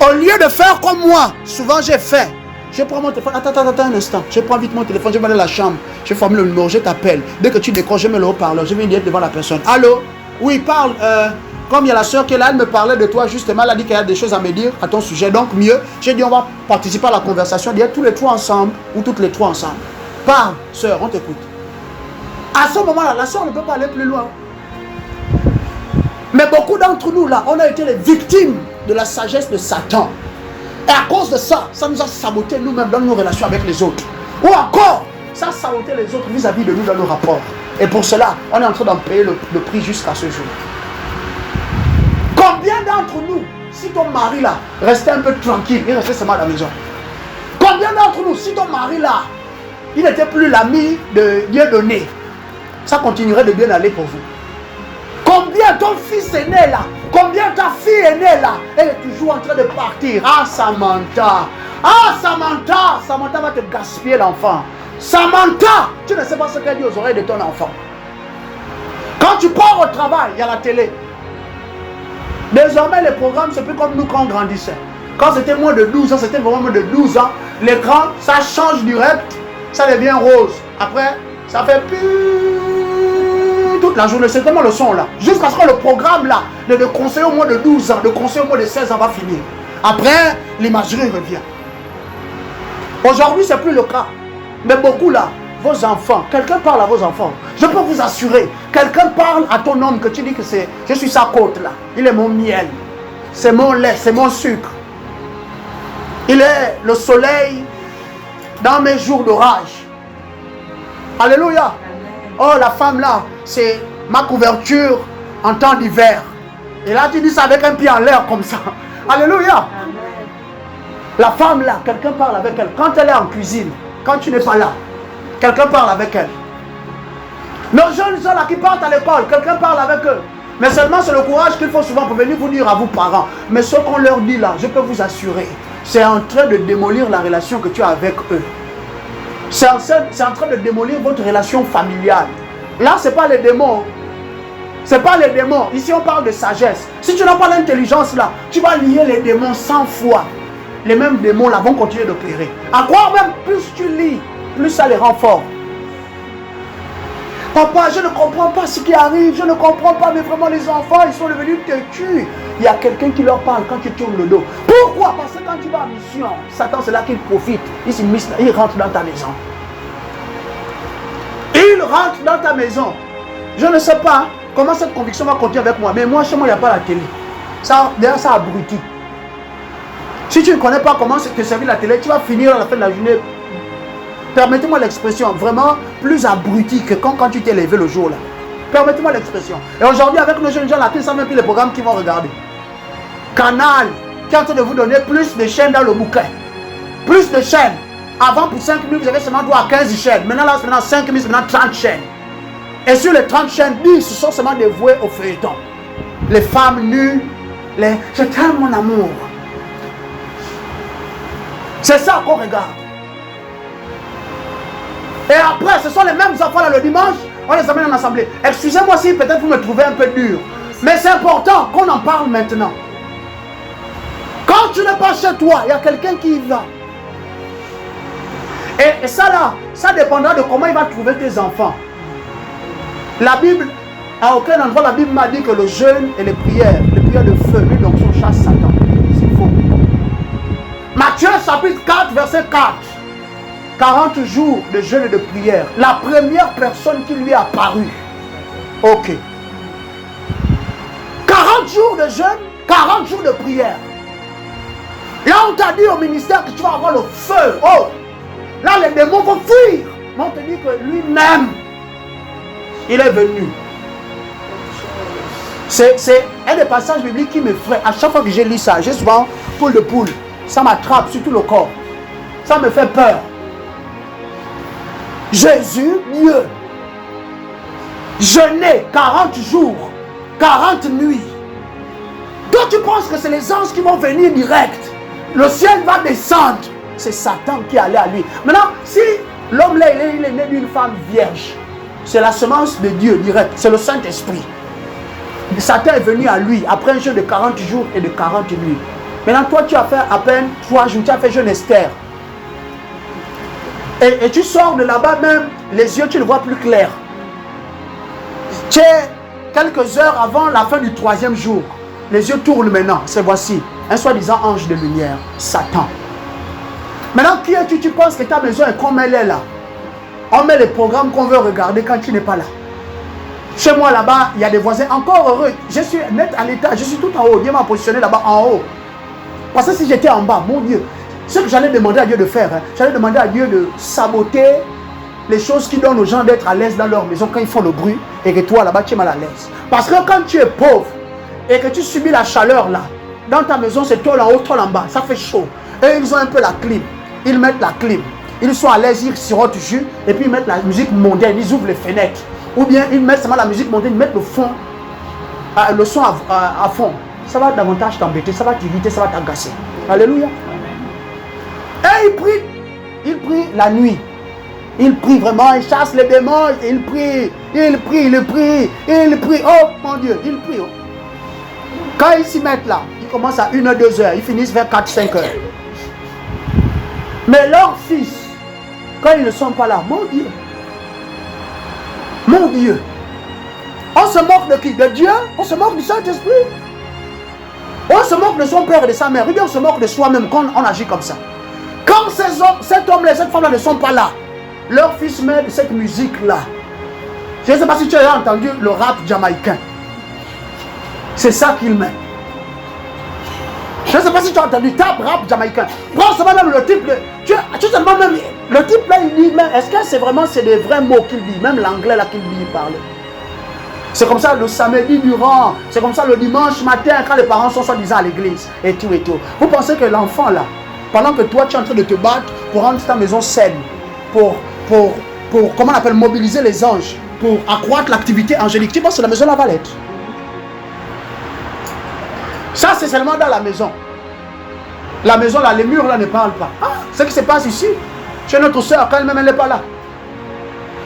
Au lieu de faire comme moi, souvent j'ai fait. Je prends mon téléphone, attends un instant. Je prends vite mon téléphone, je vais aller à la chambre. Je forme le numéro, je t'appelle. Dès que tu décroches, je mets le haut-parleur. Je viens dire devant la personne. Allô? Oui, parle. Comme il y a la soeur qui est là, elle me parlait de toi justement. Elle a dit qu'elle a des choses à me dire à ton sujet. Donc mieux, j'ai dit on va participer à la conversation. Dire tous les trois ensemble ou toutes les trois ensemble. Parle, soeur, on t'écoute. À ce moment-là, la soeur ne peut pas aller plus loin. Mais beaucoup d'entre nous là, on a été les victimes de la sagesse de Satan. Et à cause de ça, ça nous a saboté nous-mêmes dans nos relations avec les autres. Ou encore, ça a saboté les autres vis-à-vis de nous dans nos rapports. Et pour cela, on est en train d'en payer le prix jusqu'à ce jour. Combien d'entre nous, si ton mari là restait un peu tranquille, il restait seulement à la maison. Combien d'entre nous, si ton mari là, il n'était plus l'ami de Dieu donné, ça continuerait de bien aller pour vous. Combien ton fils est né là, combien ta fille est née là, elle est toujours en train de partir. Ah Samantha, Samantha va te gaspiller l'enfant. Samantha, tu ne sais pas ce qu'elle dit aux oreilles de ton enfant. Quand tu pars au travail, il y a la télé. Désormais les programmes, c'est plus comme nous quand on grandissait. Quand c'était moins de 12 ans, c'était vraiment moins de 12 ans. L'écran, ça change direct, ça devient rose. Après, ça fait toute la journée, c'est tellement le son là. Jusqu'à ce que le programme là, de conseiller au moins de 12 ans, de conseiller au moins de 16 ans va finir. Après, l'imagerie revient. Aujourd'hui, c'est plus le cas. Mais beaucoup là, vos enfants, quelqu'un parle à vos enfants. Je peux vous assurer, quelqu'un parle à ton homme que tu dis que c'est, je suis sa côte là. Il est mon miel, c'est mon lait, c'est mon sucre. Il est le soleil dans mes jours d'orage. Alléluia. Oh, la femme là, c'est ma couverture en temps d'hiver. Et là, tu dis ça avec un pied en l'air comme ça. Alléluia. Amen. La femme là, quelqu'un parle avec elle. Quand elle est en cuisine, quand tu n'es pas là, quelqu'un parle avec elle. Nos jeunes gens là qui partent à l'école, quelqu'un parle avec eux. Mais seulement c'est le courage qu'il faut souvent pour venir vous dire à vos parents. Mais ce qu'on leur dit là, je peux vous assurer, c'est en train de démolir la relation que tu as avec eux. C'est en train de démolir votre relation familiale. Là, ce n'est pas les démons. Ce n'est pas les démons. Ici, on parle de sagesse. Si tu n'as pas l'intelligence là, tu vas lier les démons 100 fois. Les mêmes démons là vont continuer d'opérer. À quoi même plus tu lis, plus ça les rend forts. Papa, je ne comprends pas ce qui arrive. Je ne comprends pas, mais vraiment les enfants, ils sont devenus têtus. Il y a quelqu'un qui leur parle quand tu tournes le dos. Pourquoi? Parce que quand tu vas en mission, Satan, c'est là qu'il profite. Il rentre dans ta maison. Il rentre dans ta maison. Je ne sais pas comment cette conviction va continuer avec moi. Mais moi, chez moi, il n'y a pas la télé. D'ailleurs, ça abrutit. Si tu ne connais pas comment te servir la télé, tu vas finir à la fin de la journée. Permettez-moi l'expression, vraiment plus abruti que quand tu t'es levé le jour là. Permettez-moi l'expression. Et aujourd'hui, avec nos jeunes gens là, qui ne savent même plus les programmes qu'ils vont regarder. Canal, qui est en train de vous donner plus de chaînes dans le bouquin. Plus de chaînes. Avant, pour 5 minutes, vous avez seulement droit à 15 chaînes. Maintenant, là, c'est maintenant 5 minutes, c'est maintenant 30 chaînes. Et sur les 30 chaînes, 10 sont seulement dévouées au feuilleton. Les femmes nues, je t'aime mon amour. C'est ça qu'on regarde. Et après, ce sont les mêmes enfants là le dimanche, on les amène en assemblée. Excusez-moi si peut-être vous me trouvez un peu dur. Mais c'est important qu'on en parle maintenant. Quand tu n'es pas chez toi, il y a quelqu'un qui y va. Et ça là, ça dépendra de comment il va trouver tes enfants. La Bible, à aucun endroit la Bible m'a dit que le jeûne et les prières de feu, lui donc son chasse Satan. C'est faux. Matthieu chapitre 4, verset 4. 40 jours de jeûne et de prière. La première personne qui lui est apparue. Ok. 40 jours de jeûne, 40 jours de prière. Là, on t'a dit au ministère que tu vas avoir le feu. Oh! Là, les démons vont fuir. Mais on te dit que lui-même, il est venu. C'est un des passages bibliques qui m'effraie. À chaque fois que je lis ça, j'ai souvent poule de poule. Ça m'attrape sur tout le corps. Ça me fait peur. Jésus, mieux. Jeûner 40 jours, 40 nuits. Toi, tu penses que c'est les anges qui vont venir direct. Le ciel va descendre. C'est Satan qui allait à lui. Maintenant, si l'homme là, il est né d'une femme vierge, c'est la semence de Dieu direct. C'est le Saint-Esprit. Satan est venu à lui après un jeûne de 40 jours et de 40 nuits. Maintenant, toi, tu as fait à peine 3 jours. Tu as fait jeûne Esther. Et tu sors de là-bas même, les yeux, tu ne vois plus clair. Tu es quelques heures avant la fin du 3e jour. Les yeux tournent maintenant. C'est voici un soi-disant ange de lumière, Satan. Maintenant, qui es-tu? Tu penses que ta maison est comme elle est là. On met les programmes qu'on veut regarder quand tu n'es pas là. Chez moi là-bas, il y a des voisins encore heureux. Je suis net à l'étage, je suis tout en haut. Dieu m'a positionné là-bas en haut. Parce que si j'étais en bas, mon Dieu, ce que j'allais demander à Dieu de faire, j'allais demander à Dieu de saboter les choses qui donnent aux gens d'être à l'aise dans leur maison quand ils font le bruit et que toi là-bas tu es mal à l'aise. Parce que quand tu es pauvre et que tu subis la chaleur là, dans ta maison c'est toi en haut, toi en bas, ça fait chaud. Et ils ont un peu la clim, ils mettent la clim, ils sont à l'aise, ils sirotent du jus et puis ils mettent la musique mondaine, ils ouvrent les fenêtres. Ou bien ils mettent seulement la musique mondaine, ils mettent le fond, le son à fond. Ça va davantage t'embêter, ça va t'irriter, ça va t'agacer. Alléluia. Et il prie la nuit. Il prie vraiment, il chasse les démons, il prie. Oh mon Dieu, il prie. Quand ils s'y mettent là, ils commencent à 1h, 2h, ils finissent vers 4, 5h. Mais leurs fils, quand ils ne sont pas là, mon Dieu, on se moque de qui? De Dieu? On se moque du Saint-Esprit? On se moque de son père et de sa mère, ou bien on se moque de soi-même quand on agit comme ça. Quand cet homme-là et cette femme-là ne sont pas là, leurs fils mettent cette musique-là. Je ne sais pas si tu as entendu le rap jamaïcain. C'est ça qu'il met. Je ne sais pas si tu as entendu tape rap jamaïcain. Prends seulement même le type. Tu seulement même le type là, il dit même, est-ce que c'est vraiment des vrais mots qu'il dit, même l'anglais là qu'il dit, il parle. C'est comme ça le samedi durant, c'est comme ça le dimanche matin quand les parents sont soi-disant à l'église et tout et tout. Vous pensez que l'enfant là, pendant que toi tu es en train de te battre pour rendre ta maison saine, pour comment on appelle, mobiliser les anges, pour accroître l'activité angélique, tu penses que la maison là va l'être? Ça c'est seulement dans la maison. La maison là, les murs là ne parlent pas. Ah, ce qui se passe ici, chez notre soeur, quand elle-même elle n'est pas là,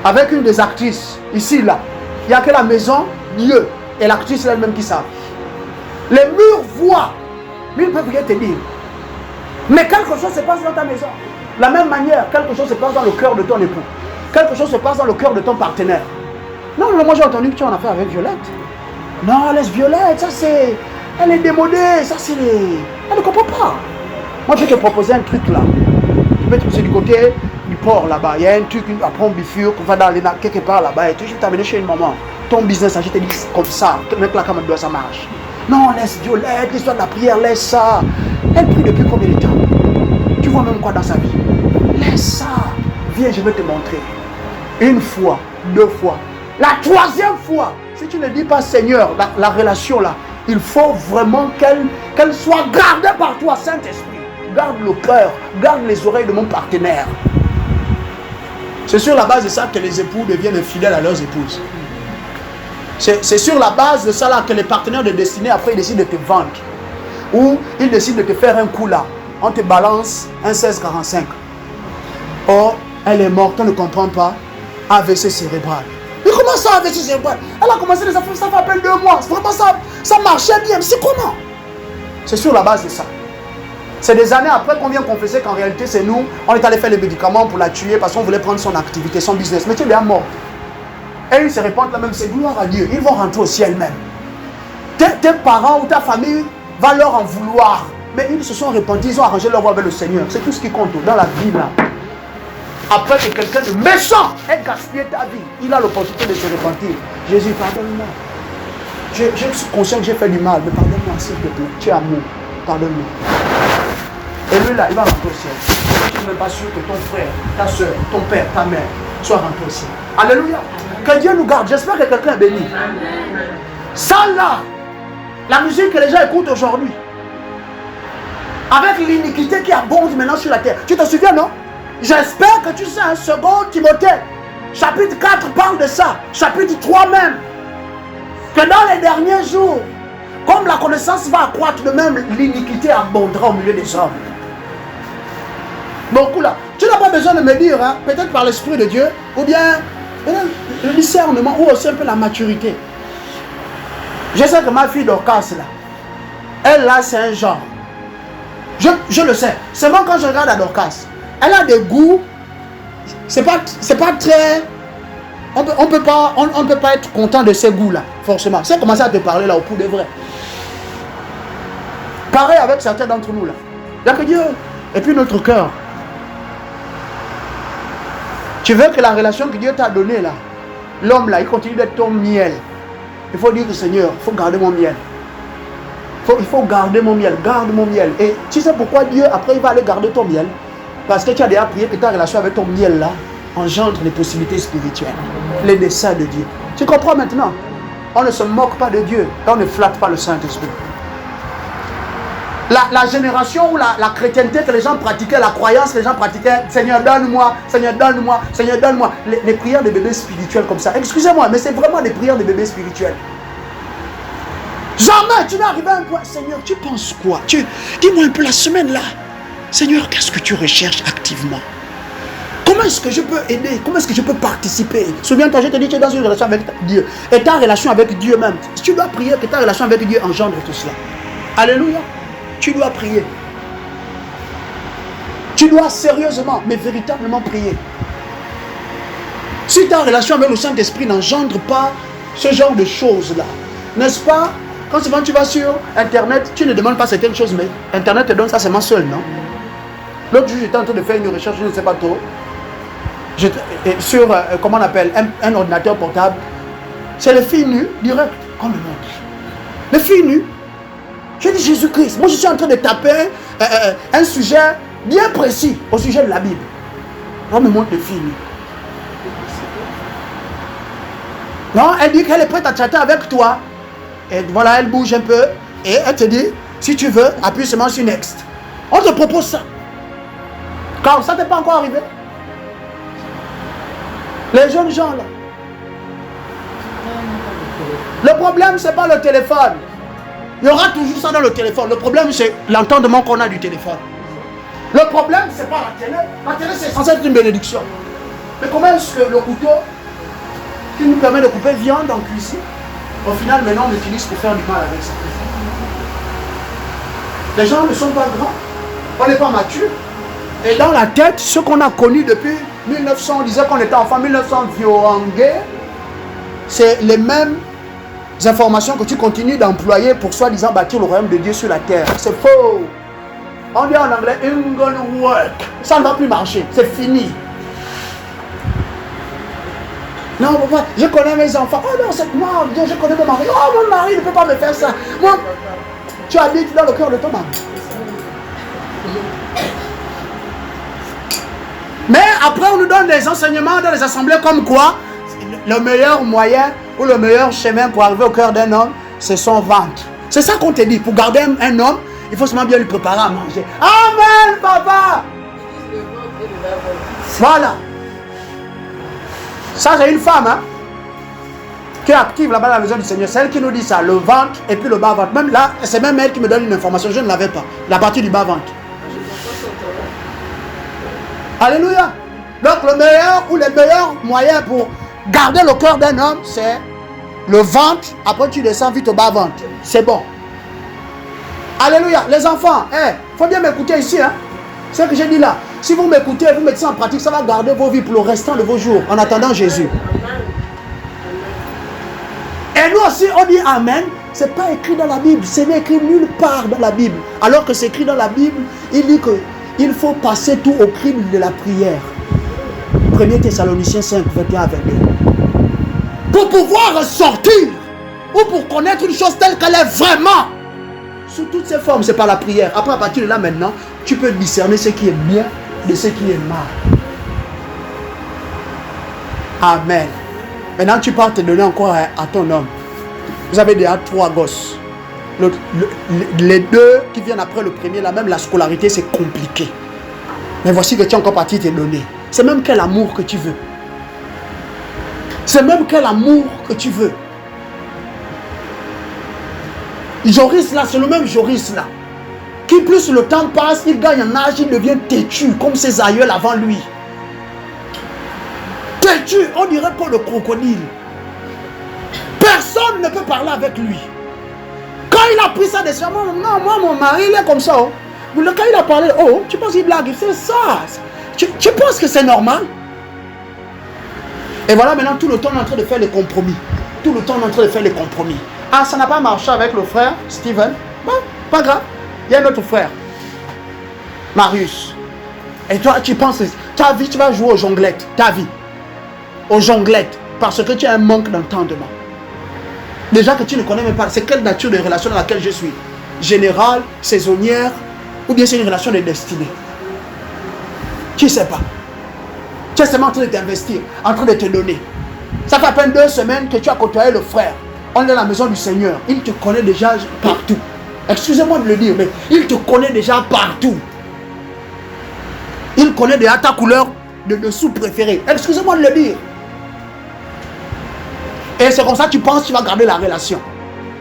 avec une des actrices, ici là, il n'y a que la maison, Dieu et l'actrice elle-même qui savent. Les murs voient, mais ils ne peuvent rien te dire. Mais quelque chose se passe dans ta maison. De la même manière, quelque chose se passe dans le cœur de ton époux. Quelque chose se passe dans le cœur de ton partenaire. Non, moi j'ai entendu que tu en as fait avec Violette. Non, laisse Violette, ça c'est... Elle est démodée, ça c'est les... Elle ne comprend pas. Moi je vais te proposer un truc là. Je vais te pousser du côté du port là-bas. Il y a un truc, après on bifurque, on va dans les quelque part là-bas et tout. Je vais t'amener chez une maman. Ton business, je te dis comme ça. Même là, comme ça marche. Non, laisse Violette, l'histoire de la prière, laisse ça. Elle prie depuis combien de temps? Tu vois même quoi dans sa vie? Laisse ça. Viens, je vais te montrer. Une fois, 2 fois. La 3e fois, si tu ne dis pas Seigneur, la relation là, il faut vraiment qu'elle soit gardée par toi, Saint-Esprit. Garde le cœur, garde les oreilles de mon partenaire. C'est sur la base de ça que les époux deviennent fidèles à leurs épouses. C'est sur la base de ça là que les partenaires de destinée après ils décident de te vendre. Ou ils décident de te faire un coup là. On te balance un 1645. Or, elle est morte, on ne comprend pas. AVC cérébral. Mais comment ça AVC cérébral? Elle a commencé, ça fait à peine 2 mois. Vraiment ça marchait bien. Mais c'est comment? C'est sur la base de ça. C'est des années après qu'on vient confesser qu'en réalité c'est nous. On est allé faire les médicaments pour la tuer parce qu'on voulait prendre son activité, son business. Mais tu es bien mort. Et ils se répandent là même, c'est gloire à Dieu. Ils vont rentrer au ciel même. Tes parents ou ta famille va leur en vouloir. Mais ils se sont repentis, ils ont arrangé leur voie avec le Seigneur. C'est tout ce qui compte dans la vie là. Après que quelqu'un de méchant ait gaspillé ta vie, il a l'opportunité de se repentir. Jésus, pardonne-moi. Je suis conscient que j'ai fait du mal, mais pardonne-moi s'il te plaît. Tu es amour, pardonne-moi. Et lui là, il va rentrer au ciel. Je ne suis même pas sûr que ton frère, ta soeur, ton père, ta mère soient rentrés au ciel. Alléluia. Que Dieu nous garde. J'espère que quelqu'un est béni. Ça là, la musique que les gens écoutent aujourd'hui, avec l'iniquité qui abonde maintenant sur la terre. Tu te souviens, non? J'espère que tu sais, un second Timothée, chapitre 4 parle de ça, chapitre 3 même. Que dans les derniers jours, comme la connaissance va accroître, de même l'iniquité abondera au milieu des hommes. Beaucoup là. Tu n'as pas besoin de me dire, hein, peut-être par l'Esprit de Dieu, ou bien le discernement, ou aussi un peu la maturité. Je sais que ma fille Dorcas là, elle là c'est un genre. Je le sais. Seulement quand je regarde à Dorcas, elle a des goûts. C'est pas très. On peut pas être content de ces goûts là, forcément. C'est commencer à te parler là au coup de vrai. Pareil avec certains d'entre nous là. Il y a que Dieu. Et puis notre cœur. Tu veux que la relation que Dieu t'a donnée là, l'homme là, il continue d'être ton miel. Il faut dire que Seigneur, il faut garder mon miel. Il faut garder mon miel, garde mon miel. Et tu sais pourquoi Dieu, après, il va aller garder ton miel? Parce que tu as déjà prié que ta relation avec ton miel là engendre les possibilités spirituelles, les desseins de Dieu. Tu comprends maintenant? On ne se moque pas de Dieu, on ne flatte pas le Saint-Esprit. La génération où la chrétienté que les gens pratiquaient, la croyance que les gens pratiquaient, Seigneur donne-moi, Seigneur donne-moi, Seigneur donne-moi, les prières de bébés spirituels comme ça. Excusez-moi, mais c'est vraiment des prières de bébés spirituels. Jamais tu n'es arrivé à un point. Seigneur, tu penses quoi? Dis-moi un peu la semaine là. Seigneur, qu'est-ce que tu recherches activement? Comment est-ce que je peux aider? Comment est-ce que je peux participer? Souviens-toi, je te dis, tu es dans une relation avec Dieu. Et ta relation avec Dieu même. Tu dois prier que ta relation avec Dieu engendre tout cela. Alléluia. Tu dois prier. Tu dois sérieusement, mais véritablement prier. Si ta relation avec le Saint-Esprit n'engendre pas ce genre de choses-là, n'est-ce pas? Quand souvent tu vas sur Internet, tu ne demandes pas certaines choses, mais Internet te donne ça seulement seul, non? L'autre jour, j'étais en train de faire une recherche, je ne sais pas trop, sur, comment on appelle, un ordinateur portable. C'est les filles nues, direct, comme le monde. Les filles nues. Je dis Jésus-Christ. Moi, je suis en train de taper un sujet bien précis au sujet de la Bible. On me montre les filles nues. Non, elle dit qu'elle est prête à traiter avec toi. Et voilà, elle bouge un peu. Et elle te dit, si tu veux, appuie seulement sur Next. On te propose ça. Car ça n'est pas encore arrivé. Les jeunes gens là. Le problème, ce n'est pas le téléphone. Il y aura toujours ça dans le téléphone. Le problème, c'est l'entendement qu'on a du téléphone. Le problème, ce n'est pas la télé. La télé, c'est censé être une bénédiction. Mais comment est-ce que le couteau qui nous permet de couper viande en cuisine, au final, maintenant, on l'utilise pour faire du mal avec ça? Les gens ne sont pas grands. On n'est pas mature. Et dans la tête, ce qu'on a connu depuis 1900, on disait qu'on était enfant, 1900 violangé, c'est les mêmes informations que tu continues d'employer pour soi-disant bâtir le royaume de Dieu sur la terre. C'est faux. On dit en anglais, ain't gonna work. Ça ne va plus marcher. C'est fini. Non, papa, je connais mes enfants. Oh non, c'est moi, Dieu, je connais mon mari. Oh, mon mari ne peut pas me faire ça. Moi, tu habites dans le cœur de ton mari. Mais après, on nous donne des enseignements dans les assemblées comme quoi le meilleur moyen ou le meilleur chemin pour arriver au cœur d'un homme, c'est son ventre. C'est ça qu'on te dit. Pour garder un homme, il faut seulement bien lui préparer à manger. Amen, papa. Voilà. Ça, c'est une femme qui est active là-bas dans la maison du Seigneur. C'est elle qui nous dit ça. Le ventre et puis le bas-ventre. Même là, c'est même elle qui me donne une information. Je ne l'avais pas. La partie du bas-ventre. Alléluia. Donc le meilleur ou les meilleurs moyens pour garder le cœur d'un homme, c'est le ventre. Après tu descends vite au bas-ventre. C'est bon. Alléluia. Les enfants, faut bien m'écouter ici. C'est ce que j'ai dit là. Si vous m'écoutez et vous mettez ça en pratique, ça va garder vos vies pour le restant de vos jours, en attendant Jésus. Et nous aussi, on dit Amen. Ce n'est pas écrit dans la Bible. Ce n'est écrit nulle part dans la Bible. Alors que c'est écrit dans la Bible, il dit qu'il faut passer tout au crible de la prière. 1 Thessaloniciens 5, 21 à 22. Pour pouvoir ressortir, ou pour connaître une chose telle qu'elle est vraiment, sous toutes ses formes, c'est par la prière. Après, à partir de là, maintenant, tu peux discerner ce qui est bien de ce qui est mal. Amen. Maintenant, tu pars te donner encore à ton homme. Vous avez déjà 3 gosses. Les 2 qui viennent après le premier, là, même la scolarité, c'est compliqué. Mais voici que tu es encore parti te donner. C'est même quel amour que tu veux. C'est même quel amour que tu veux. Joris là, c'est le même Joris là. Qui plus le temps passe, il gagne en âge, il devient têtu, comme ses aïeuls avant lui. Têtu, on dirait pas le crocodile. Personne ne peut parler avec lui. Quand il a pris sa décision, non, moi, mon mari, il est comme ça. Oh. Quand il a parlé, oh, tu penses qu'il blague, c'est ça. Tu penses que c'est normal? Et voilà, maintenant, tout le temps, on est en train de faire les compromis. Tout le temps, on est en train de faire les compromis. Ah, ça n'a pas marché avec le frère, Steven. Bon, pas grave. Il y a un autre frère, Marius. Et toi, tu penses, ta vie, tu vas jouer aux jonglettes. Ta vie. Aux jonglettes. Parce que tu as un manque d'entendement. Déjà que tu ne connais même pas, c'est quelle nature de relation dans laquelle je suis? Générale, saisonnière, ou bien c'est une relation de destinée? Tu ne sais pas. Tu es seulement en train de t'investir, en train de te donner. Ça fait à peine 2 semaines que tu as côtoyé le frère. On est dans la maison du Seigneur. Il te connaît déjà partout. Excusez-moi de le dire, mais il te connaît déjà partout. Il connaît déjà ta couleur de dessous préférée. Excusez-moi de le dire. Et c'est comme ça que tu penses que tu vas garder la relation.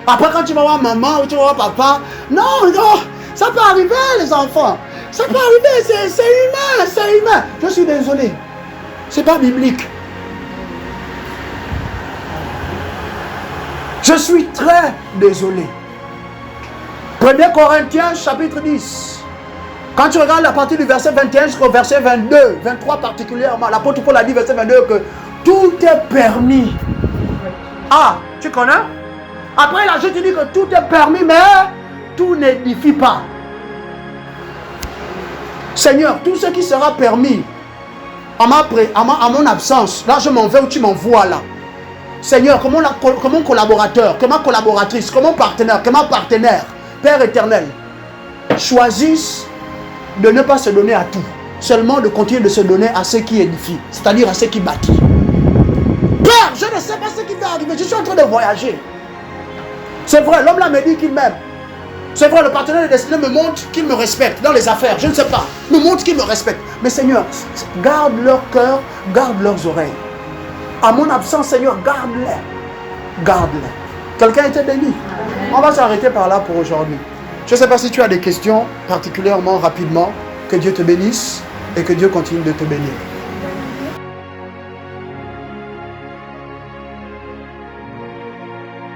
Après, quand tu vas voir maman ou tu vas voir papa, non, ça peut arriver, les enfants. Ça peut arriver, c'est humain, c'est humain. Je suis désolé. C'est pas biblique. Je suis très désolé. 1 Corinthiens chapitre 10. Quand tu regardes la partie du verset 21 jusqu'au verset 22, 23 particulièrement, l'apôtre Paul a dit verset 22 que tout est permis. Ah, tu connais? Après il a juste dit que tout est permis, mais tout n'édifie pas. Seigneur, tout ce qui sera permis à mon absence, là je m'en vais ou tu m'envoies là. Seigneur, que mon collaborateur, que ma collaboratrice, que mon partenaire, que ma partenaire, Père éternel, choisissent de ne pas se donner à tout, seulement de continuer de se donner à ceux qui édifient, c'est-à-dire à ceux qui bâtissent. Père, je ne sais pas ce qui va arriver, je suis en train de voyager. C'est vrai, l'homme là me dit qu'il m'aime. C'est vrai, le partenaire de destinée me montre qu'il me respecte dans les affaires, je ne sais pas, me montre qu'il me respecte. Mais Seigneur, garde leur cœur, garde leurs oreilles. À mon absence, Seigneur, garde-les. Garde-les. Quelqu'un était béni. On va s'arrêter par là pour aujourd'hui. Je ne sais pas si tu as des questions, particulièrement rapidement. Que Dieu te bénisse et que Dieu continue de te bénir.